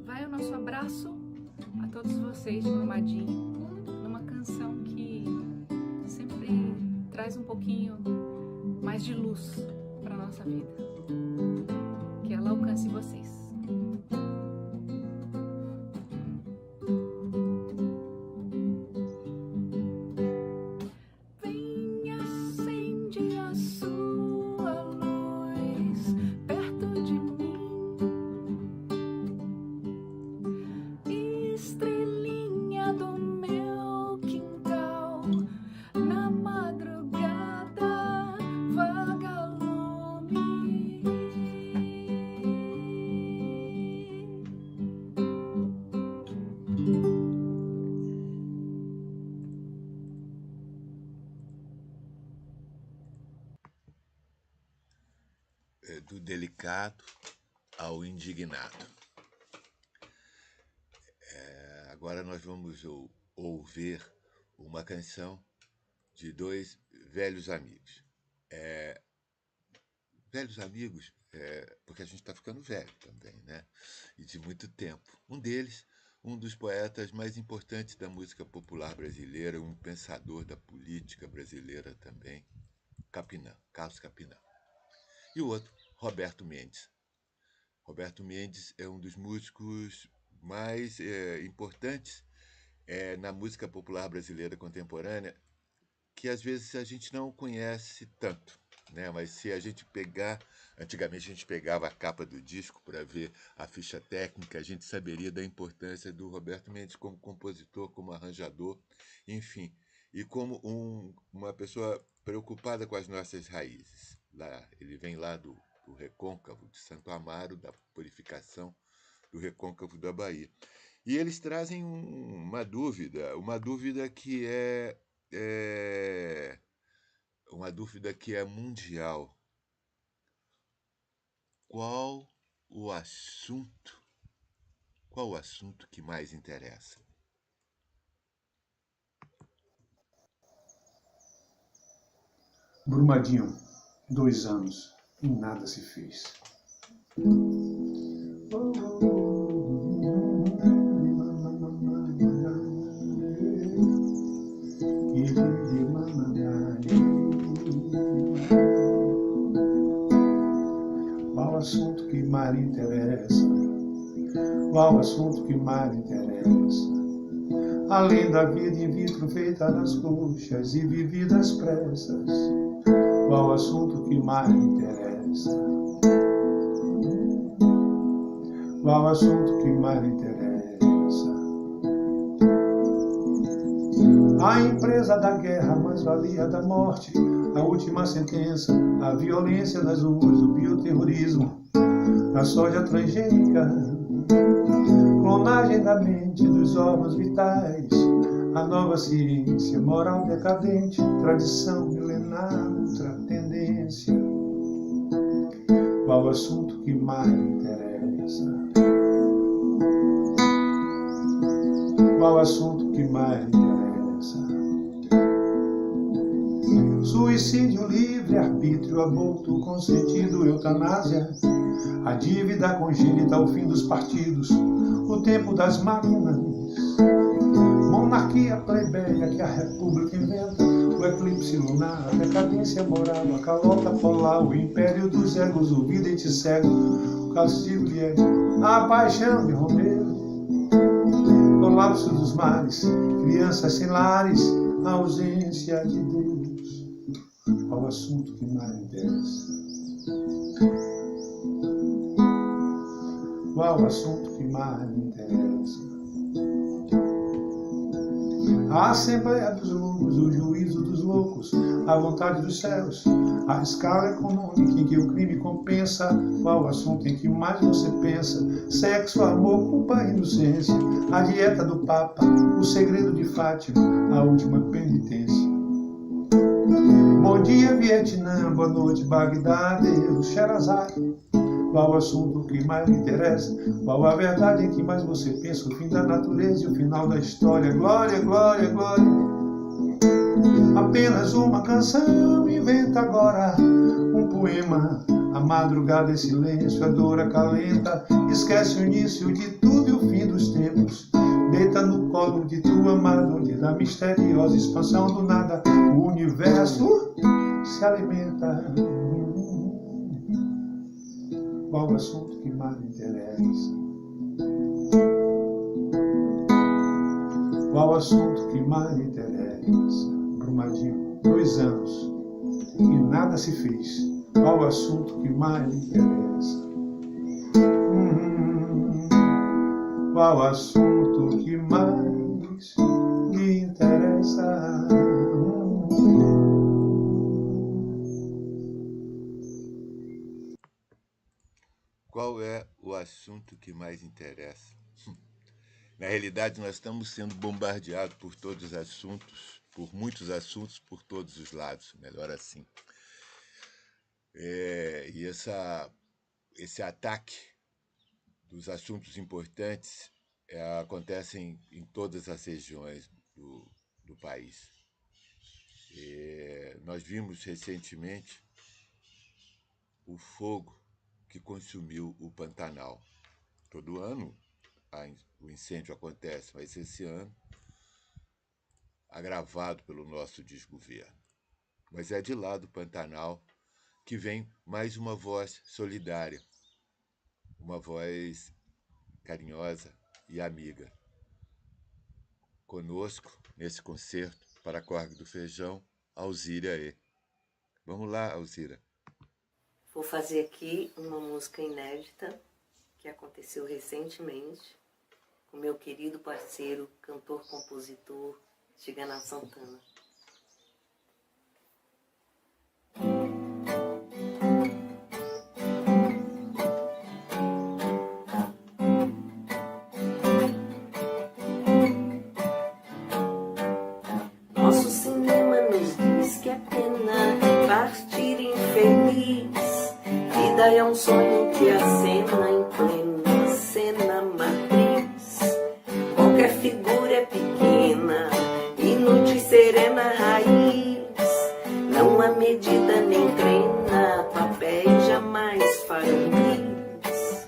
Vai o nosso abraço a todos vocês de Brumadinho, numa canção que sempre traz um pouquinho mais de luz para nossa vida. Que ela alcance vocês. Vem, acende a sua luz perto de mim, estrelinha do meu quintal, na madrugada vagalume. Do delicado ao indignado. Agora nós vamos ouvir uma canção de dois velhos amigos. Velhos amigos, porque a gente está ficando velho também, né? E de muito tempo. Um deles, um dos poetas mais importantes da música popular brasileira, um pensador da política brasileira também, Capinã, Carlos Capinã. E o outro, Roberto Mendes. Roberto Mendes é um dos músicos mais importantes na música popular brasileira contemporânea, que às vezes a gente não conhece tanto, né? Mas se a gente pegar, antigamente a gente pegava a capa do disco para ver a ficha técnica, a gente saberia da importância do Roberto Mendes como compositor, como arranjador, enfim, e como uma pessoa preocupada com as nossas raízes. Ele vem lá do Recôncavo, de Santo Amaro, da purificação do Recôncavo da Bahia. E eles trazem uma dúvida que uma dúvida que é mundial. Qual o assunto que mais interessa? Brumadinho, 2 anos e nada se fez. Qual assunto que mais interessa? Qual assunto que mais interessa? Além da vida in vitro feita nas coxas e vividas pressas, qual assunto que mais interessa? Qual assunto que mais interessa? A empresa da guerra, mais valia da morte, a última sentença, a violência nas ruas, o bioterrorismo, a soja transgênica, clonagem da mente dos órgãos vitais, a nova ciência, moral decadente, tradição milenar, outra tendência. Qual assunto que mais interessa? Qual assunto que mais interessa? Suicídio livre, arbítrio, aborto consentido, eutanásia, a dívida congênita, o fim dos partidos, o tempo das máquinas, monarquia plebeia que a república inventa, o eclipse lunar, a decadência moral, a calota polar, o império dos egos, o vidente cego, o castigo de ego, a paixão de Romeu, colapso dos mares, crianças sem lares, a ausência de Deus. Qual o assunto que mais interessa? Qual o assunto que mais me interessa? A Assembleia dos Loucos, o juízo dos loucos, a vontade dos céus, a escala econômica em que o crime compensa, qual o assunto em que mais você pensa? Sexo, amor, culpa, inocência, a dieta do Papa, o segredo de Fátima, a última penitência. Bom dia, Vietnã, boa noite, Bagdá, Deus, Sherazade. Qual o assunto que mais lhe interessa? Qual a verdade em que mais você pensa? O fim da natureza e o final da história. Glória, glória, glória. Apenas uma canção, inventa agora um poema. A madrugada é silêncio, a dor acalenta. Esquece o início de tudo e o fim dos tempos. Deita no colo de tua amada, onde na misteriosa expansão do nada o universo se alimenta. Qual o assunto que mais me interessa? Qual o assunto que mais me interessa? Brumadinho, 2 anos e nada se fez. Qual o assunto que mais me interessa? Qual o assunto que mais lhe interessa? Qual é o assunto que mais interessa? Na realidade, nós estamos sendo bombardeados por todos os assuntos, por muitos assuntos, por todos os lados, melhor assim. E esse ataque dos assuntos importantes acontecem em todas as regiões do país. Nós vimos recentemente o fogo que consumiu o Pantanal. Todo ano o incêndio acontece, mas esse ano agravado pelo nosso desgoverno. Mas é de lá do Pantanal que vem mais uma voz solidária, uma voz carinhosa e amiga. Conosco, nesse concerto para Córrego do Feijão, Alzira E. Vamos lá, Alzira. Vou fazer aqui uma música inédita que aconteceu recentemente com meu querido parceiro, cantor-compositor, Tigana Santana. Nosso cinema nos diz que é pena partir infeliz. Vida é um sonho que acena em plena cena matriz. Qualquer figura é pequena, inútil, serena raiz. Não há medida nem treina, papéis jamais farão bis.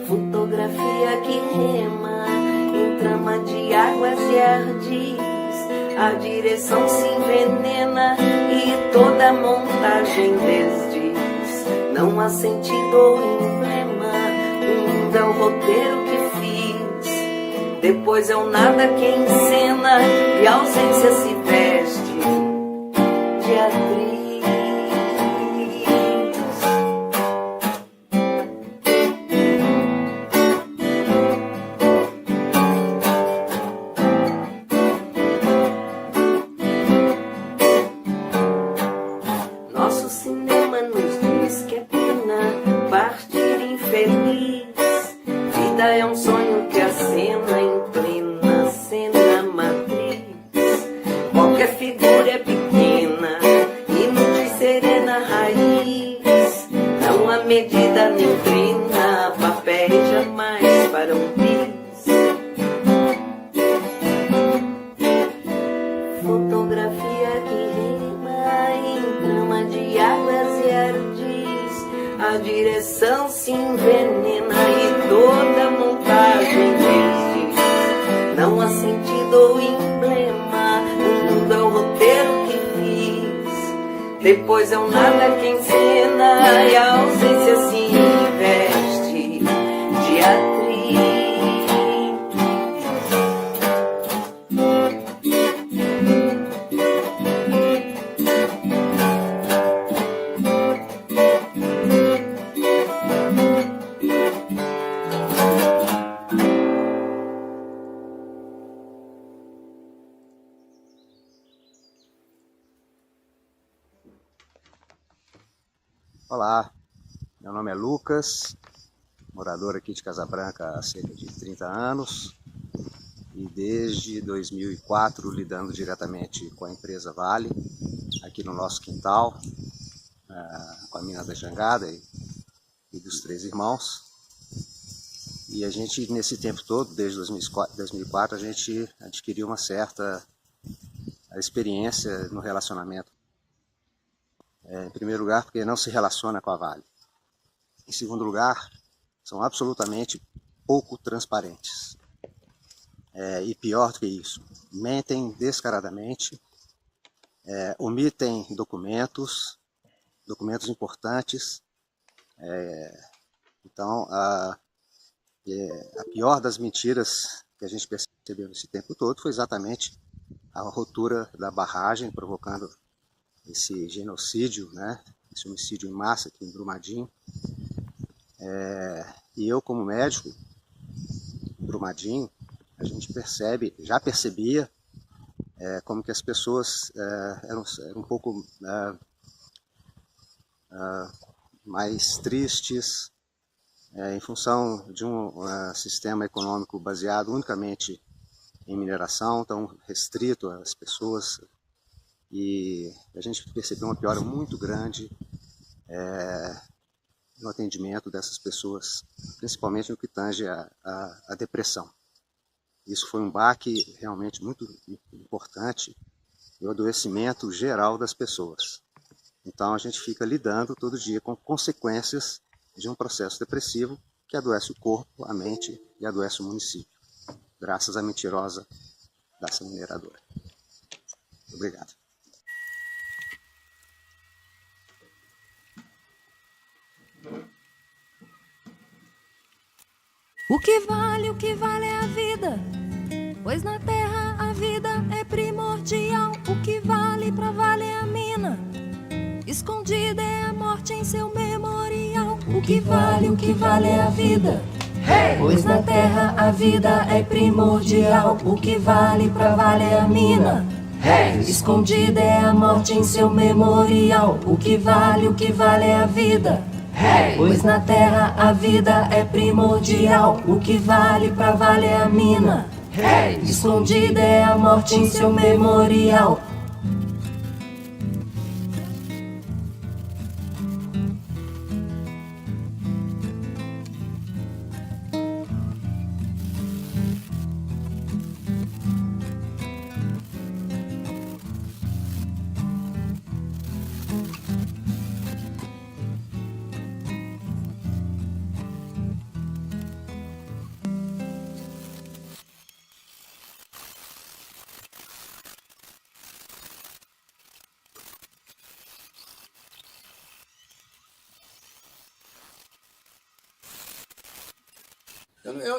Fotografia que rema em trama de águas e ardis. A direção se envenena e toda montagem desdiz. Não há sentido ou emblema, o mundo é o roteiro que fiz. Depois é o nada que encena e a ausência se veste de atriz. Nosso cinema nos diz que é pena partir infeliz. Vida é um sonho que acena em plena cena matriz. Qualquer figura é pequena, inútil, serena raiz. Não há medida nem treina, papéis jamais farão bis. Fotografia que rima em trama de águas e ardis. A direção se envenena e toda montagem desdiz. Não há sentido ou emblema, o mundo é o roteiro que fiz. Depois é o nada que encena e a ausência se veste de atriz. Olá, meu nome é Lucas, morador aqui de Casa Branca há cerca de 30 anos e desde 2004 lidando diretamente com a empresa Vale, aqui no nosso quintal, com a mina da Jangada e dos Três Irmãos. E a gente, nesse tempo todo, desde 2004, a gente adquiriu uma certa experiência no relacionamento. Em primeiro lugar, porque não se relaciona com a Vale. Em segundo lugar, são absolutamente pouco transparentes. E pior do que isso, mentem descaradamente, omitem documentos importantes. Então, a pior das mentiras que a gente percebeu nesse tempo todo foi exatamente a ruptura da barragem, provocando esse genocídio, né? Esse homicídio em massa aqui em Brumadinho. E eu, como médico em Brumadinho, a gente já percebia como que as pessoas eram um pouco mais tristes em função de um sistema econômico baseado unicamente em mineração, tão restrito às pessoas. E a gente percebeu uma piora muito grande no atendimento dessas pessoas, principalmente no que tange a depressão. Isso foi um baque realmente muito importante no adoecimento geral das pessoas. Então a gente fica lidando todo dia com consequências de um processo depressivo que adoece o corpo, a mente e adoece o município, graças à mentirosa dessa mineradora. Obrigado. O que vale é a vida, pois na terra a vida é primordial. O que vale pra valer é a mina, escondida é a morte em seu memorial. O que vale é a vida, pois na terra a vida é primordial. O que vale pra valer é a mina, escondida é a morte em seu memorial. O que vale é a vida, pois na terra a vida é primordial. O que vale pra valer é a mina, escondida é a morte em seu memorial.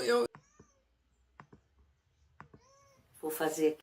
Eu Vou fazer.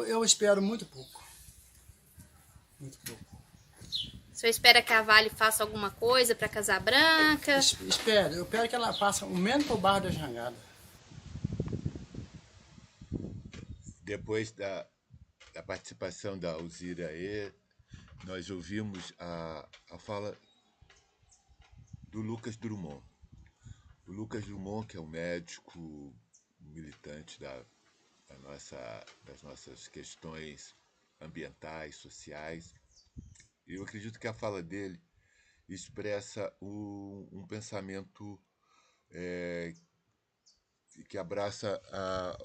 Eu espero muito pouco. Muito pouco. O senhor espera que a Vale faça alguma coisa para Casa Branca? Eu espero que ela faça o menos para o bairro da Jangada. Depois da participação da Alzira aí, nós ouvimos a fala do Lucas Drummond. O Lucas Drummond, que é um médico militante das nossas questões ambientais, sociais. Eu acredito que a fala dele expressa um pensamento que abraça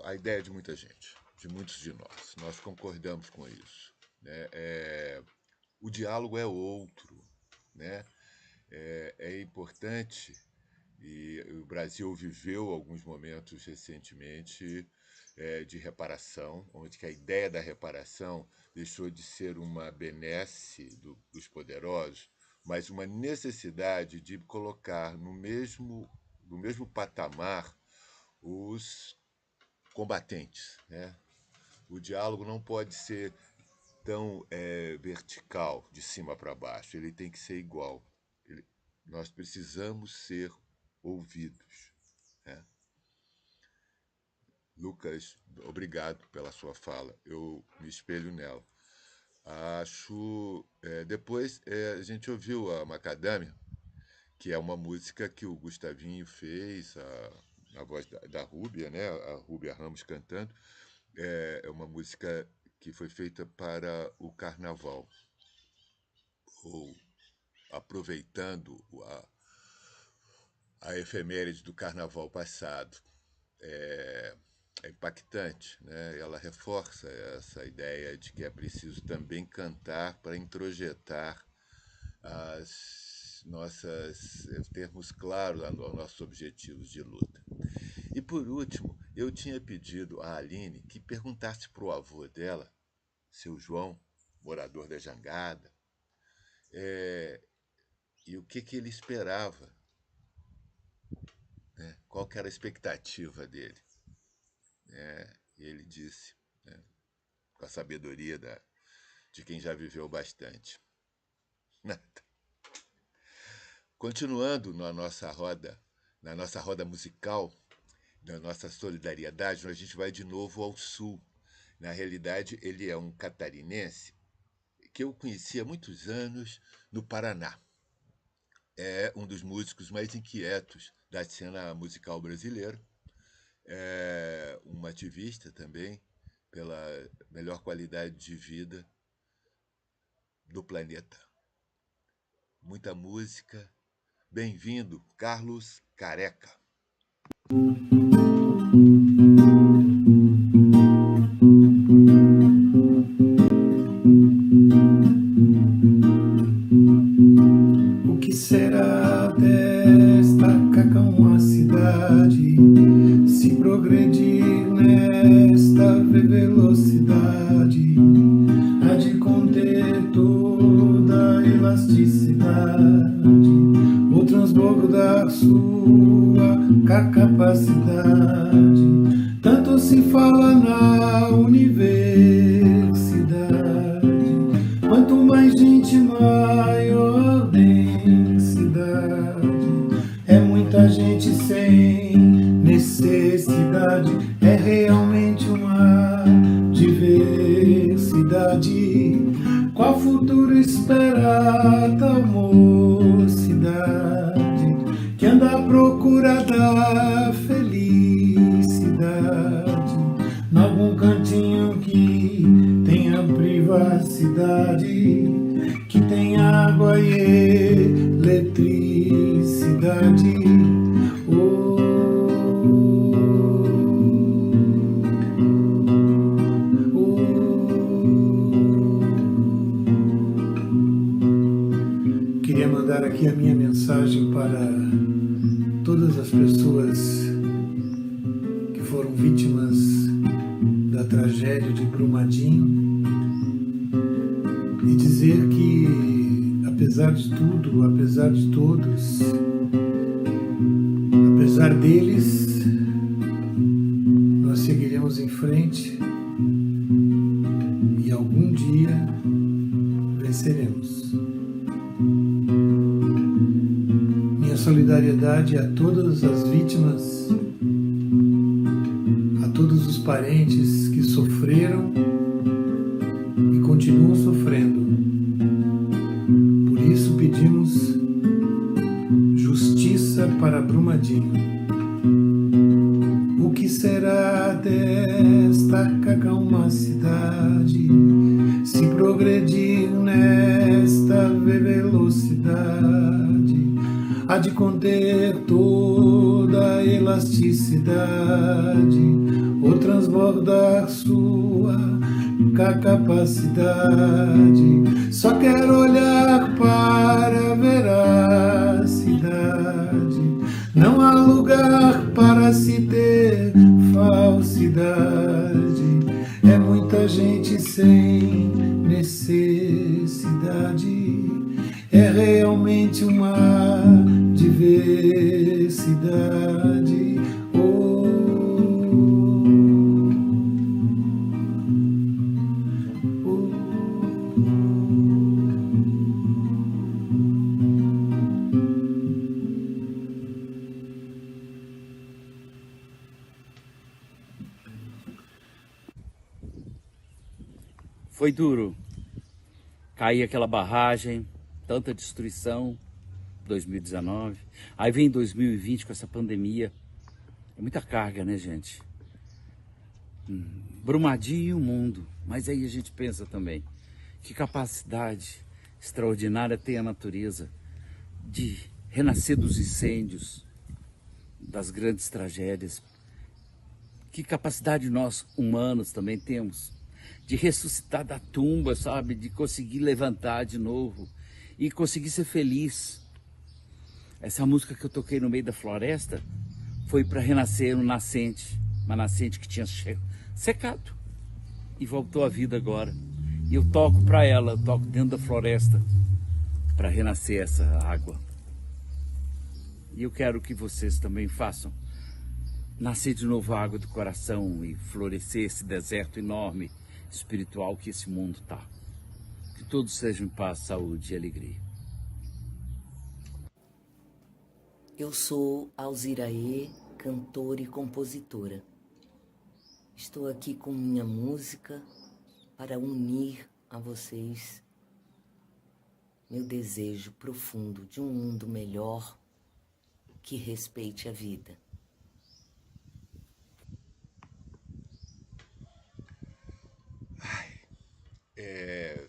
a ideia de muita gente, de muitos de nós. Nós concordamos com isso, né? O diálogo é outro, né? É importante, e o Brasil viveu alguns momentos recentemente de reparação, onde que a ideia da reparação deixou de ser uma benesse dos poderosos, mas uma necessidade de colocar no mesmo patamar os combatentes, né? O diálogo não pode ser tão vertical, de cima para baixo, ele tem que ser igual. Nós precisamos ser ouvidos, né? Lucas, obrigado pela sua fala. Eu me espelho nela. Acho. Depois a gente ouviu a Macadâmia, que é uma música que o Gustavinho fez, a voz da Rúbia, né? A Rúbia Ramos cantando. É uma música que foi feita para o Carnaval, ou aproveitando a efeméride do Carnaval passado. É impactante, né? Ela reforça essa ideia de que é preciso também cantar para introjetar termos claros os nossos objetivos de luta. E, por último, eu tinha pedido à Aline que perguntasse para o avô dela, seu João, morador da Jangada, e o que ele esperava, né? Qual que era a expectativa dele. Ele disse, né, com a sabedoria de quem já viveu bastante. Nada. Continuando na nossa roda na nossa roda musical, na nossa solidariedade, a gente vai de novo ao sul. Na realidade, ele é um catarinense que eu conheci há muitos anos no Paraná. É um dos músicos mais inquietos da cena musical brasileira. É um ativista também pela melhor qualidade de vida do planeta. Muita música. Bem-vindo, Carlos Careca. O que será desta cacão a cidade, se progredir nesta velocidade, há de conter toda a elasticidade, o transbordo da sua capacidade. Tanto se fala na universidade, quanto mais gente, maior densidade. É muita gente sem necessidade, é realmente uma diversidade. Qual futuro espera tal mocidade que anda à procura da felicidade, nalgum cantinho que tenha privacidade, que tenha água e eletricidade. Queria mandar aqui a minha mensagem para todas as pessoas que foram vítimas da tragédia de Brumadinho e dizer que, apesar de tudo, apesar de todos, apesar deles, nós seguiremos em frente e algum dia venceremos. Minha solidariedade a todas as vítimas, a todos os parentes que sofreram e continuam sofrendo. Por isso pedimos justiça para Brumadinho. O que será desta cacalma cidade, se progredir nesta velocidade, há de conter toda a elasticidade, ou transbordar sua capacidade. Só quero olhar para a veracidade, não há lugar para se ter falsidade. É muita gente sem necessidade, é realmente uma diversidade. Foi duro cair aquela barragem, tanta destruição, 2019. Aí vem 2020 com essa pandemia. É muita carga, né, gente? Brumadinho e o mundo. Mas aí a gente pensa também, que capacidade extraordinária tem a natureza de renascer dos incêndios, das grandes tragédias. Que capacidade nós, humanos, também temos de ressuscitar da tumba, sabe? De conseguir levantar de novo e conseguir ser feliz. Essa música que eu toquei no meio da floresta foi para renascer uma nascente que tinha secado e voltou à vida agora. E eu toco para ela, eu toco dentro da floresta para renascer essa água. E eu quero que vocês também façam nascer de novo a água do coração e florescer esse deserto enorme espiritual que esse mundo está. Que todos sejam em paz, saúde e alegria. Eu sou Alziraê, cantora e compositora. Estou aqui com minha música para unir a vocês meu desejo profundo de um mundo melhor que respeite a vida.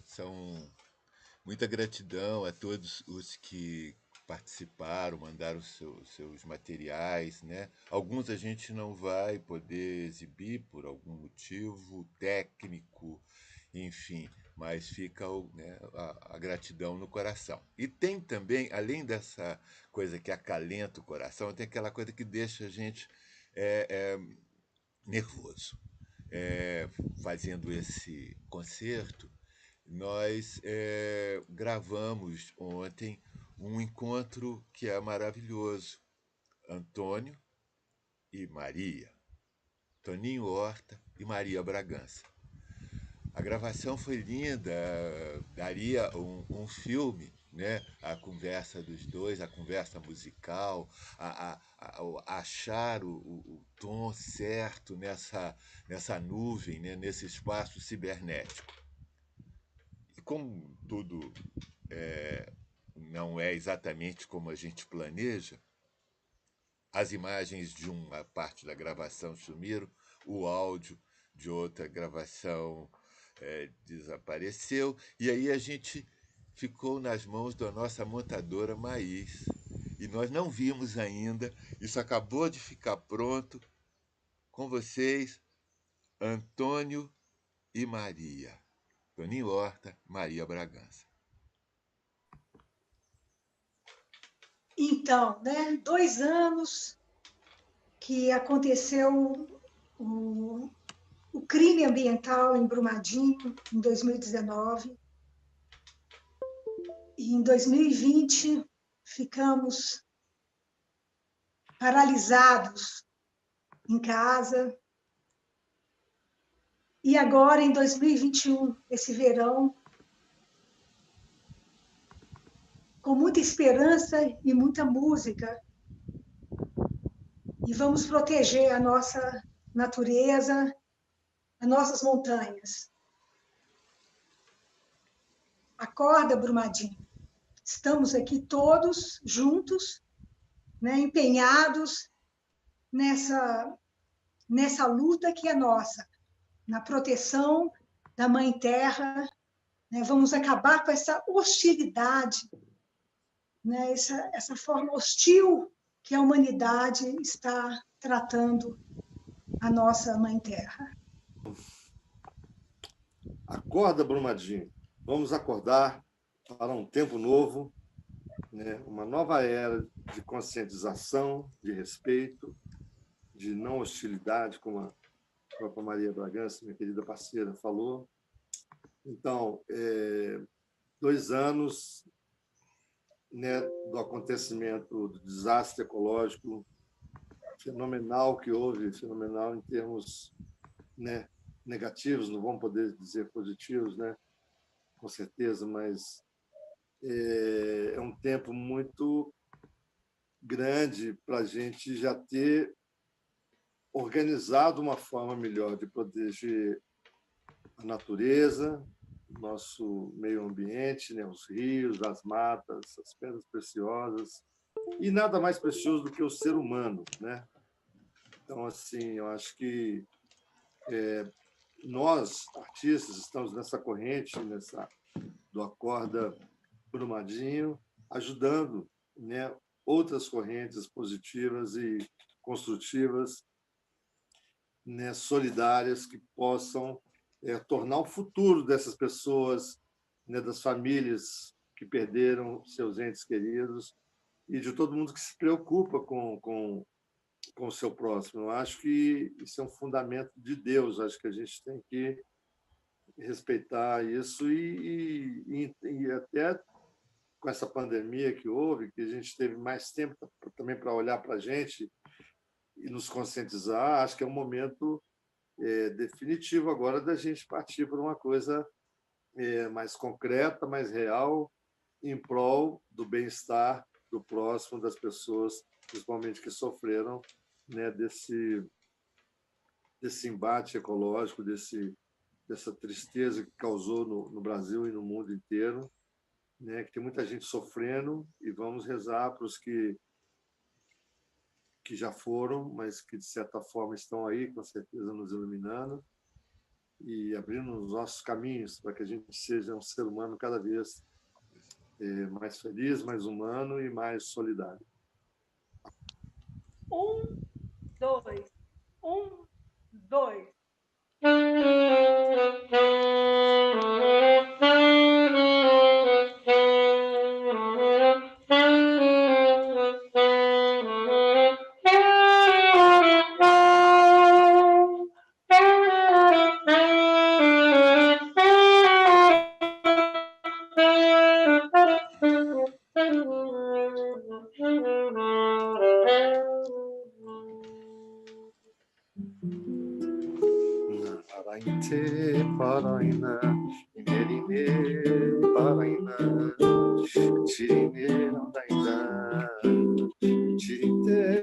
São muita gratidão a todos os que participaram, mandaram seus materiais, né? Alguns a gente não vai poder exibir por algum motivo técnico, enfim, mas fica né, a gratidão no coração. E tem também, além dessa coisa que acalenta o coração, tem aquela coisa que deixa a gente nervoso. Fazendo esse concerto, nós gravamos ontem um encontro que é maravilhoso. Antônio e Maria, Toninho Horta e Maria Bragança. A gravação foi linda, daria um filme, né? A conversa dos dois, a conversa musical, achar o tom certo nessa nuvem, né? Nesse espaço cibernético. E como tudo não é exatamente como a gente planeja, as imagens de uma parte da gravação sumiram, o áudio de outra gravação desapareceu, e aí a gente ficou nas mãos da nossa montadora Maís. E nós não vimos ainda, isso acabou de ficar pronto. Com vocês, Antônio e Maria. Toninho Horta, Maria Bragança. Então, né, 2 anos que aconteceu o crime ambiental em Brumadinho, em 2019. E em 2020 ficamos paralisados em casa. E agora, em 2021, esse verão, com muita esperança e muita música, e vamos proteger a nossa natureza, as nossas montanhas. Acorda, Brumadinho. Estamos aqui todos juntos, né, empenhados nessa luta que é nossa, na proteção da Mãe Terra, né? Vamos acabar com essa hostilidade, né? Essa forma hostil que a humanidade está tratando a nossa Mãe Terra. Acorda, Brumadinho. Vamos acordar para um tempo novo, né? Uma nova era de conscientização, de respeito, de não hostilidade, como a própria Maria Bragança, minha querida parceira, falou. Então, 2 anos, né, do acontecimento do desastre ecológico fenomenal que houve, fenomenal em termos, né, negativos, não vamos poder dizer positivos, né, com certeza, mas é um tempo muito grande para a gente já ter organizado uma forma melhor de proteger a natureza, nosso meio ambiente, né, os rios, as matas, as pedras preciosas, e nada mais precioso do que o ser humano, né? Então, assim, eu acho que nós, artistas, estamos nessa corrente, do Acorda Brumadinho, ajudando, né, outras correntes positivas e construtivas, né, solidárias, que possam tornar o futuro dessas pessoas, né, das famílias que perderam seus entes queridos e de todo mundo que se preocupa com o seu próximo. Eu acho que isso é um fundamento de Deus, acho que a gente tem que respeitar isso e até com essa pandemia que houve, que a gente teve mais tempo também para olhar para a gente e nos conscientizar, acho que é um momento definitivo agora da gente partir para uma coisa mais concreta, mais real, em prol do bem-estar do próximo, das pessoas principalmente que sofreram, né, desse embate ecológico, dessa tristeza que causou no Brasil e no mundo inteiro, né, que tem muita gente sofrendo, e vamos rezar para os que já foram, mas que de certa forma estão aí, com certeza nos iluminando e abrindo os nossos caminhos para que a gente seja um ser humano cada vez mais feliz, mais humano e mais solidário. 1, 2, 1, 2. Paraina, Imerine, Paraina, Tirine, Andaina, Tirite,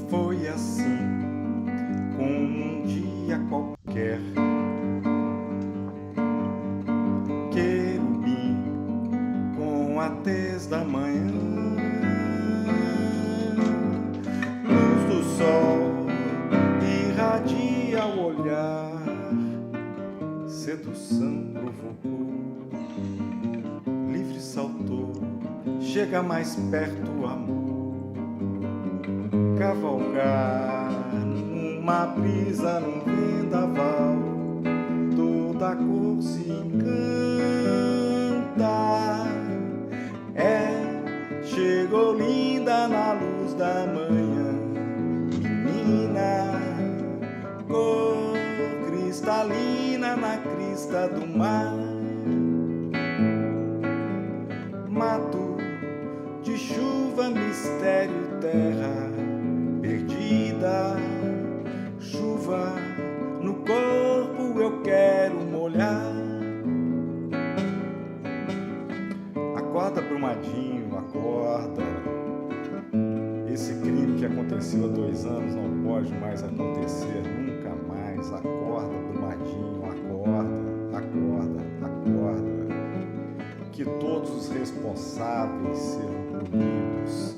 Foi assim, como um dia qualquer, querubim com a tez da manhã, luz do sol irradia o olhar, sedução provocou, livre saltou, chega mais perto o amor. Cavalgar numa brisa, num vendaval, toda cor se encanta. Chegou linda na luz da manhã, menina, cor cristalina na crista do mar. Mato de chuva, mistério, terra perdida, chuva no corpo eu quero molhar. Acorda, Brumadinho, acorda. Esse crime que aconteceu há 2 anos não pode mais acontecer nunca mais. Acorda, Brumadinho, acorda, acorda, acorda. Que todos os responsáveis sejam punidos,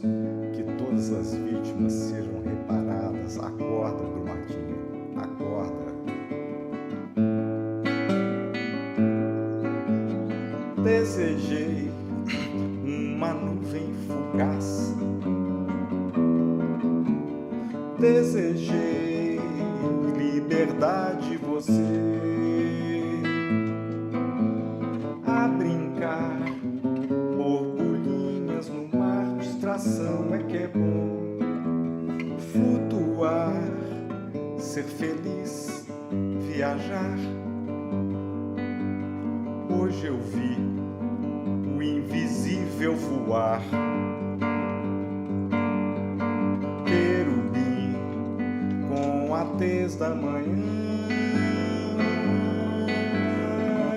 que todas as vítimas sejam reparadas. Acorda, Brumadinho, acorda. Desejei uma nuvem fugaz, desejei liberdade, você a brincar, borbulhinhas no mar, distração é que é bom, flutuar, ser feliz, viajar. Hoje eu vi o invisível voar, querubim com a tez da manhã,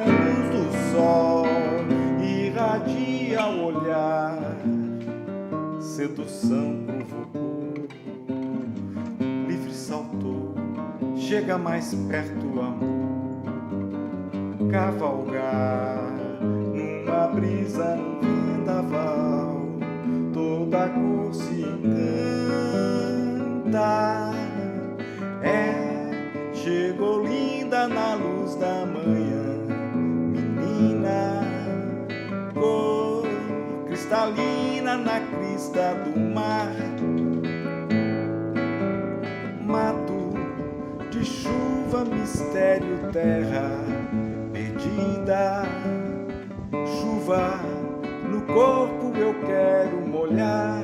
luz do sol irradia o olhar, sedução provocou. Livre saltou, chega mais perto o amor. Cavalgar numa brisa, num vendaval, toda cor se encanta. Chegou linda na luz da manhã, menina, cor cristalina na crista do mar. Mato de chuva, mistério, terra perdida. Chuva no corpo eu quero molhar.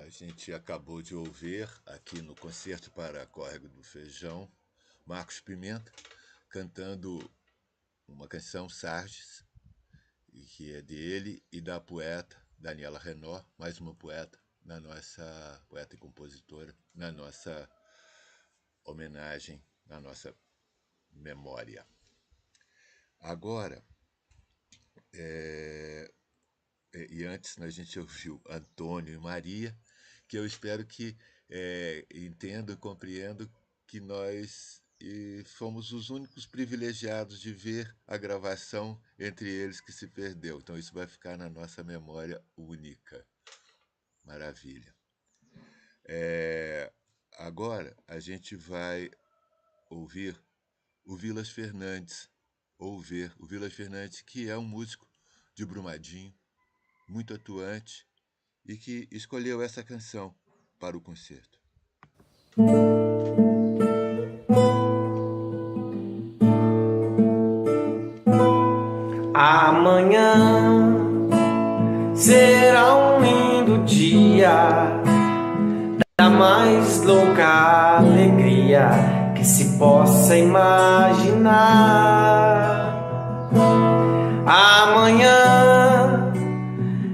A gente acabou de ouvir aqui no Concerto para Córrego do Feijão, Marcos Pimenta cantando uma canção, Sardes, que é dele e da poeta Daniela Renaud, mais uma poeta e compositora, na nossa homenagem, na nossa memória. Agora, e antes a gente ouviu Antônio e Maria, que eu espero que entendam e compreendam que nós fomos os únicos privilegiados de ver a gravação entre eles que se perdeu. Então isso vai ficar na nossa memória única. Maravilha. Agora a gente vai ouvir o Vilas Fernandes, que é um músico de Brumadinho, muito atuante, e que escolheu essa canção para o concerto. Amanhã será um lindo dia da mais louca alegria que se possa imaginar. Amanhã,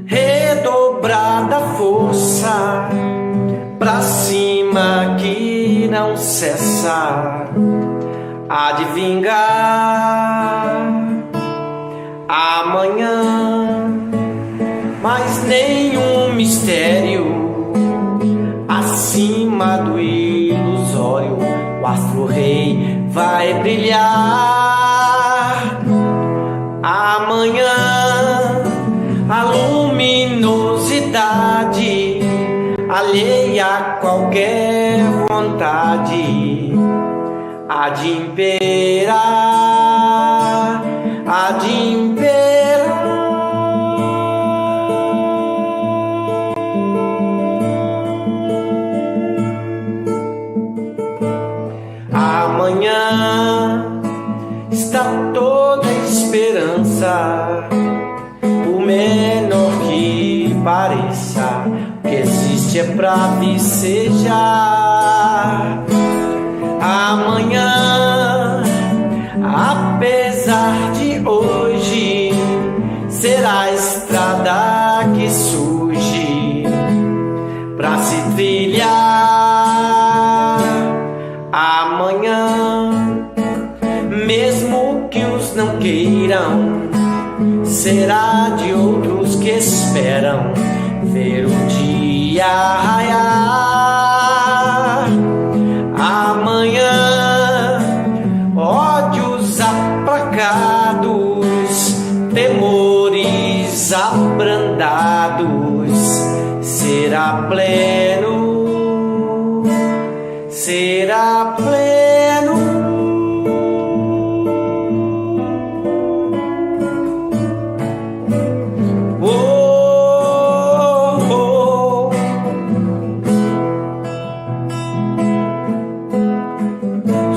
redobrada força, pra cima que não cessa, há de vingar. Amanhã, mas nenhum mistério acima do ilusório, o astro-rei vai brilhar. Amanhã a luminosidade alheia a qualquer vontade há de imperar, há de imperar. Amanhã está toda a esperança, por menor que pareça, o que existe é pra vicejar. Amanhã, apesar de hoje, será a estrada que surge pra se trilhar. Amanhã, mesmo que uns não queiram, será de outros que esperam ver o dia raiar. Amanhã, ódios aplacados, temores abrandados, será pleno, será pleno.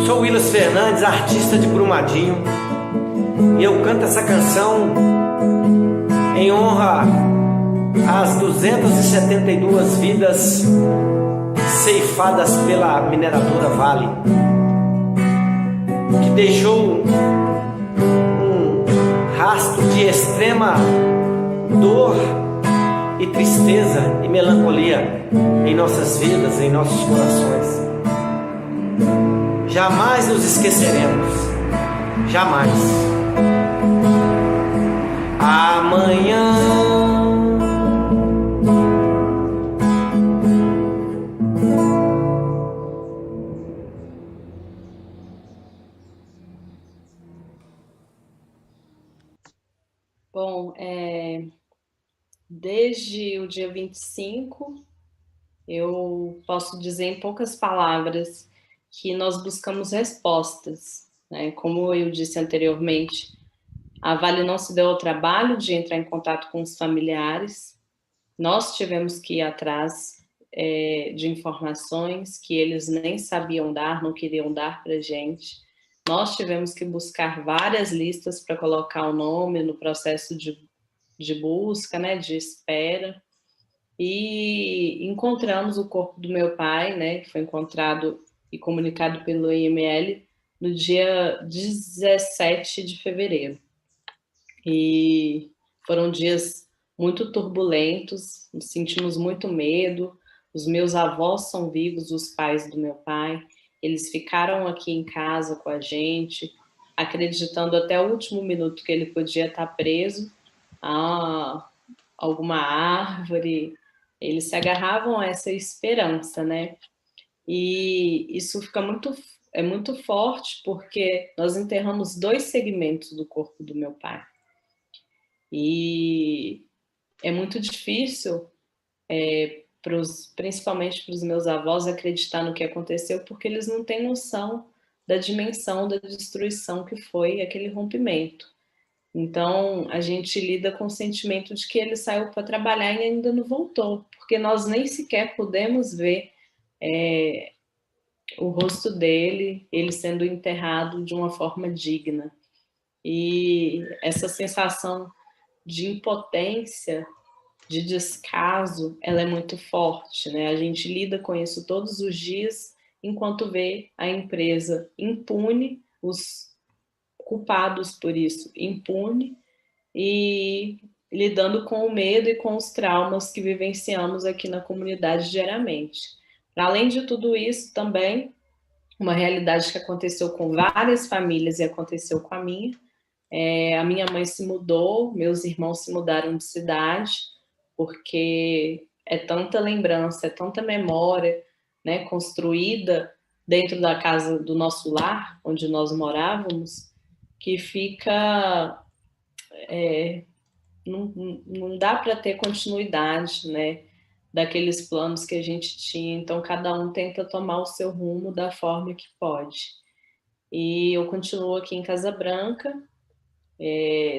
Sou Vilas Fernandes, artista de Brumadinho. E eu canto essa canção em honra às 272 vidas ceifadas pela mineradora Vale, que deixou um rastro de extrema dor e tristeza e melancolia em nossas vidas, em nossos corações. Jamais nos esqueceremos, jamais. Amanhã Bom, desde o dia 25, eu posso dizer em poucas palavras que nós buscamos respostas, né? Como eu disse anteriormente, a Vale não se deu ao trabalho de entrar em contato com os familiares, nós tivemos que ir atrás de informações que eles nem sabiam dar, não queriam dar para a gente. Nós tivemos que buscar várias listas para colocar o nome no processo de busca, né, de espera, e encontramos o corpo do meu pai, né, que foi encontrado e comunicado pelo IML no dia 17 de fevereiro. E foram dias muito turbulentos, sentimos muito medo. Os meus avós são vivos, os pais do meu pai, eles ficaram aqui em casa com a gente, acreditando até o último minuto que ele podia estar preso a alguma árvore. Eles se agarravam a essa esperança, né? E isso fica muito forte, porque nós enterramos 2 segmentos do corpo do meu pai. E é muito difícil, principalmente para os meus avós, acreditar no que aconteceu, porque eles não têm noção da dimensão da destruição que foi aquele rompimento. Então, a gente lida com o sentimento de que ele saiu para trabalhar e ainda não voltou, porque nós nem sequer pudemos ver o rosto dele, ele sendo enterrado de uma forma digna. E essa sensação de impotência, de descaso, ela é muito forte, né? A gente lida com isso todos os dias, enquanto vê a empresa impune, os culpados por isso impune, e lidando com o medo e com os traumas que vivenciamos aqui na comunidade diariamente. Além de tudo isso, também, uma realidade que aconteceu com várias famílias e aconteceu com a minha mãe se mudou, meus irmãos se mudaram de cidade, porque é tanta lembrança, é tanta memória, né, construída dentro da casa do nosso lar, onde nós morávamos, que fica... não dá para ter continuidade, né, daqueles planos que a gente tinha. Então, cada um tenta tomar o seu rumo da forma que pode. E eu continuo aqui em Casa Branca.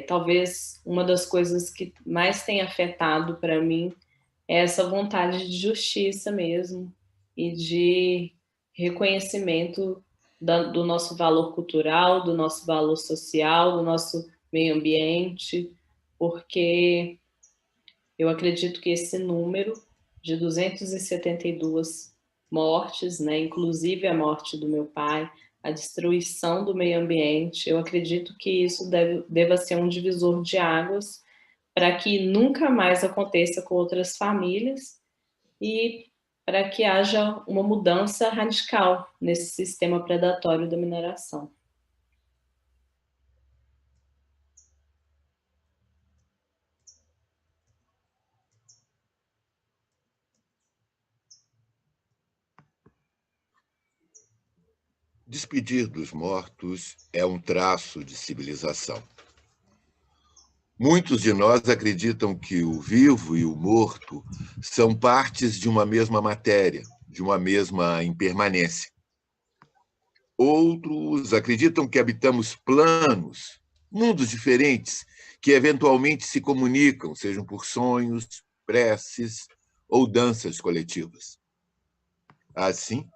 Talvez uma das coisas que mais tem afetado para mim é essa vontade de justiça mesmo e de reconhecimento do nosso valor cultural, do nosso valor social, do nosso meio ambiente, porque eu acredito que esse número de 272 mortes, né, inclusive a morte do meu pai, a destruição do meio ambiente, eu acredito que isso deva ser um divisor de águas para que nunca mais aconteça com outras famílias e para que haja uma mudança radical nesse sistema predatório da mineração. Despedir dos mortos é um traço de civilização. Muitos de nós acreditam que o vivo e o morto são partes de uma mesma matéria, de uma mesma impermanência. Outros acreditam que habitamos planos, mundos diferentes, que eventualmente se comunicam, sejam por sonhos, preces ou danças coletivas. Assim,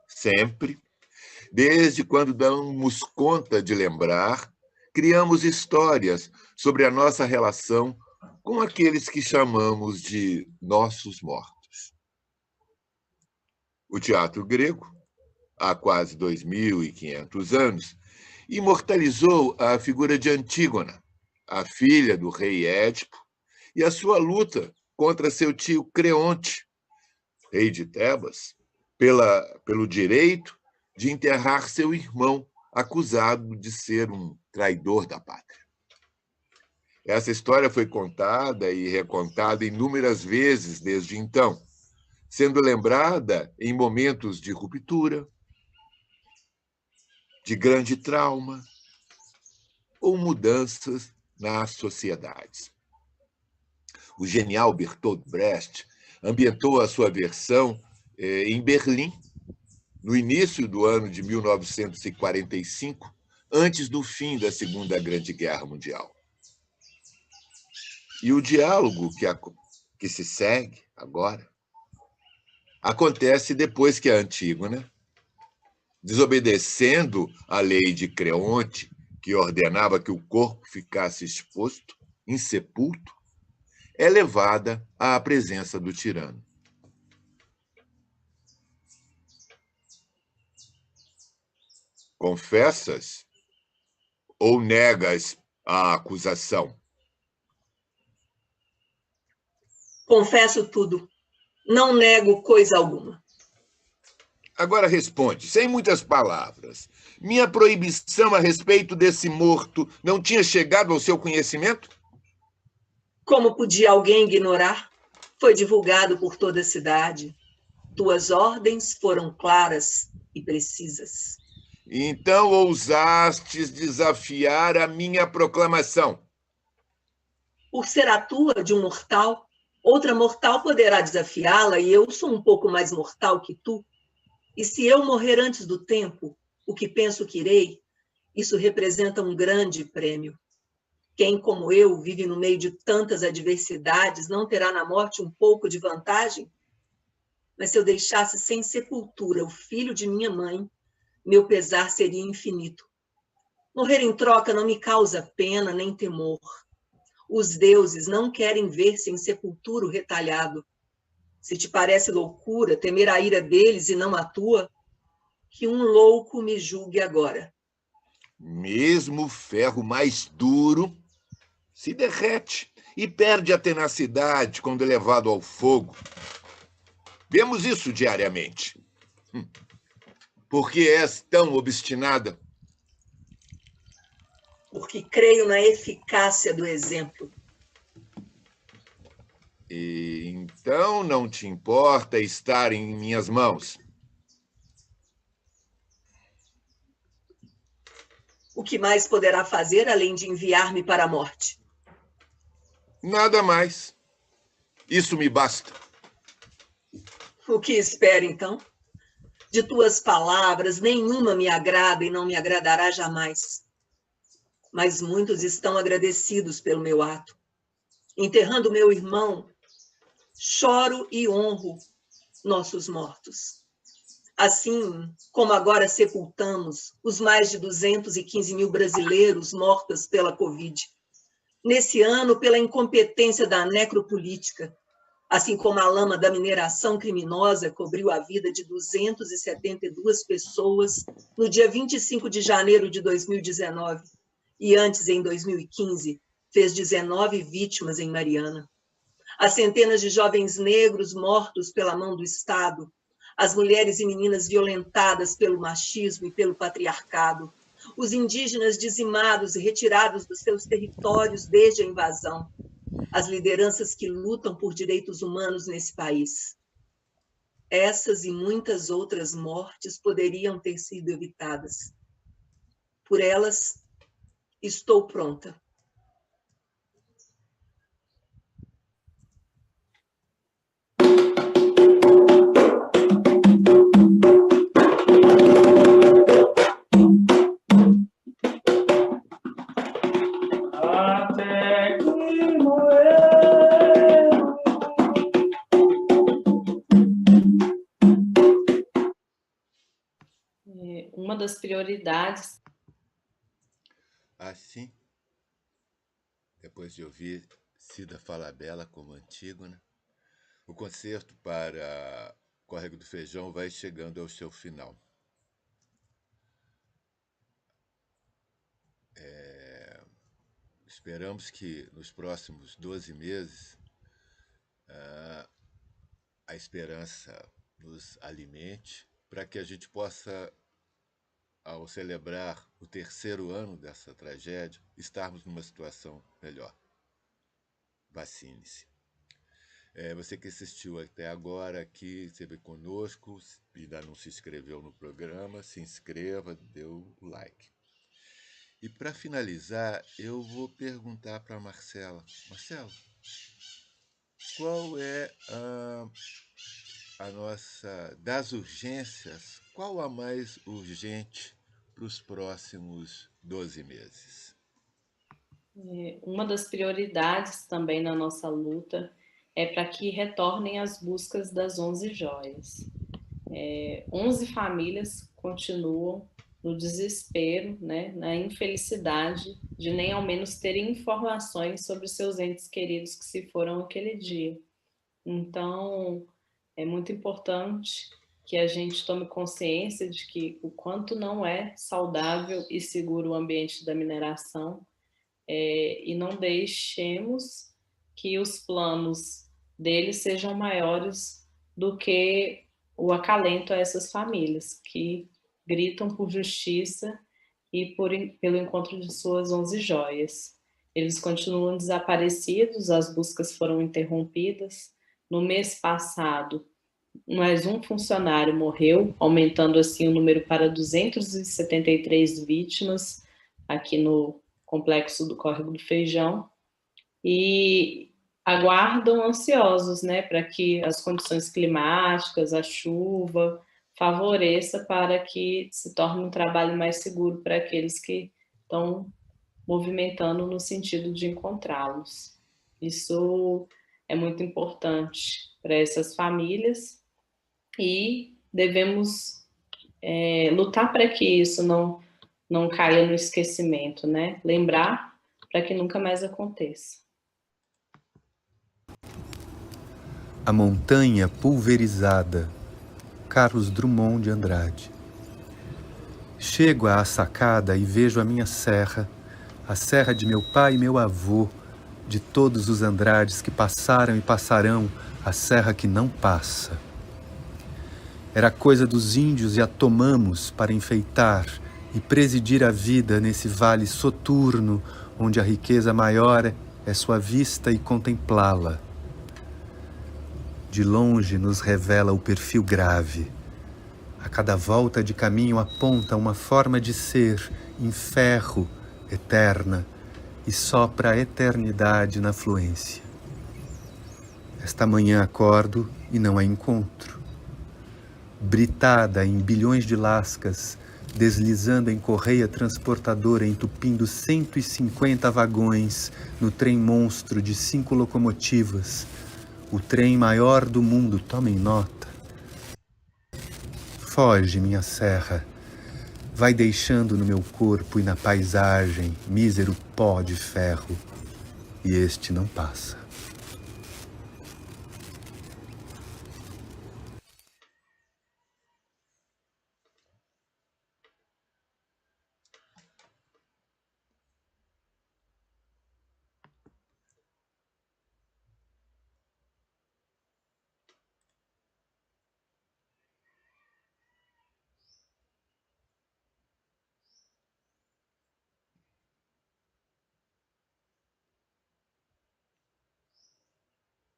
sempre, desde quando damos conta de lembrar, criamos histórias sobre a nossa relação com aqueles que chamamos de nossos mortos. O teatro grego, há quase 2.500 anos, imortalizou a figura de Antígona, a filha do rei Édipo, e a luta contra seu tio Creonte, rei de Tebas, pelo direito de enterrar seu irmão, acusado de ser um traidor da pátria. Essa história foi contada e recontada inúmeras vezes desde então, sendo lembrada em momentos de ruptura, de grande trauma ou mudanças nas sociedades. O genial Bertolt Brecht ambientou a sua versão em Berlim, no início do ano de 1945, antes do fim da Segunda Grande Guerra Mundial. E o diálogo que se segue agora acontece depois que a Antígona, desobedecendo a lei de Creonte, que ordenava que o corpo ficasse exposto, insepulto, é levada à presença do tirano. Confessas ou negas a acusação? Confesso tudo. Não nego coisa alguma. Agora responde, sem muitas palavras. Minha proibição a respeito desse morto não tinha chegado ao seu conhecimento? Como podia alguém ignorar? Foi divulgado por toda a cidade. Tuas ordens foram claras e precisas. Então ousastes desafiar a minha proclamação. Por ser a tua de um mortal, outra mortal poderá desafiá-la, e eu sou um pouco mais mortal que tu. E se eu morrer antes do tempo, o que penso que irei, isso representa um grande prêmio. Quem, como eu, vive no meio de tantas adversidades, não terá na morte um pouco de vantagem? Mas se eu deixasse sem sepultura o filho de minha mãe, meu pesar seria infinito. Morrer em troca não me causa pena nem temor. Os deuses não querem ver-se em sepultura o retalhado. Se te parece loucura temer a ira deles e não a tua, que um louco me julgue agora. Mesmo o ferro mais duro se derrete e perde a tenacidade quando é levado ao fogo. Vemos isso diariamente. Por que és tão obstinada? Porque creio na eficácia do exemplo. E então não te importa estar em minhas mãos? O que mais poderá fazer além de enviar-me para a morte? Nada mais. Isso me basta. O que espero, então? De tuas palavras, nenhuma me agrada e não me agradará jamais. Mas muitos estão agradecidos pelo meu ato. Enterrando meu irmão, choro e honro nossos mortos. Assim como agora sepultamos os mais de 215 mil brasileiros mortos pela Covid. Nesse ano, pela incompetência da necropolítica, assim como a lama da mineração criminosa cobriu a vida de 272 pessoas no dia 25 de janeiro de 2019, e antes, em 2015, fez 19 vítimas em Mariana. As centenas de jovens negros mortos pela mão do Estado, as mulheres e meninas violentadas pelo machismo e pelo patriarcado, os indígenas dizimados e retirados dos seus territórios desde a invasão, as lideranças que lutam por direitos humanos nesse país. Essas e muitas outras mortes poderiam ter sido evitadas. Por elas, estou pronta. Até que morrer. Uma das prioridades. assim, depois de ouvir Cida Falabella como Antígona, o concerto para Córrego do Feijão vai chegando ao seu final. Esperamos que nos próximos 12 meses a esperança nos alimente para que a gente possa, ao celebrar o 3º ano dessa tragédia, estarmos numa situação melhor. Vacine-se. Você que assistiu até agora aqui, esteve conosco, ainda não se inscreveu no programa, se inscreva, dê o like. E para finalizar, eu vou perguntar para a Marcela. Marcela, qual é a nossa, das urgências, qual a mais urgente para os próximos 12 meses? Uma das prioridades também na nossa luta é para que retornem as buscas das 11 joias. 11 famílias continuam no desespero, né, na infelicidade de nem ao menos terem informações sobre seus entes queridos que se foram aquele dia. Então, é muito importante que a gente tome consciência de que o quanto não é saudável e seguro o ambiente da mineração, e não deixemos que os planos deles sejam maiores do que o acalento a essas famílias que gritam por justiça e pelo encontro de suas 11 joias. Eles continuam desaparecidos, as buscas foram interrompidas. No mês passado, mais um funcionário morreu, aumentando assim o número para 273 vítimas aqui no complexo do Córrego do Feijão, e aguardam ansiosos, né, para que as condições climáticas, a chuva, favoreça para que se torne um trabalho mais seguro para aqueles que estão movimentando no sentido de encontrá-los. Isso é muito importante para essas famílias e devemos lutar para que isso não caia no esquecimento, né? Lembrar para que nunca mais aconteça. A montanha pulverizada, Carlos Drummond de Andrade. Chego à sacada e vejo a minha serra, a serra de meu pai e meu avô, de todos os Andrades que passaram e passarão, a serra que não passa. Era coisa dos índios e a tomamos para enfeitar e presidir a vida nesse vale soturno, onde a riqueza maior é sua vista e contemplá-la. De longe nos revela o perfil grave. A cada volta de caminho aponta uma forma de ser em ferro, eterna, e sopra a eternidade na fluência. Esta manhã acordo e não a encontro. Britada em bilhões de lascas, deslizando em correia transportadora, entupindo 150 vagões no trem monstro de 5 locomotivas, o trem maior do mundo, tomem nota. Foge, minha serra, vai deixando no meu corpo e na paisagem mísero pó de ferro, e este não passa.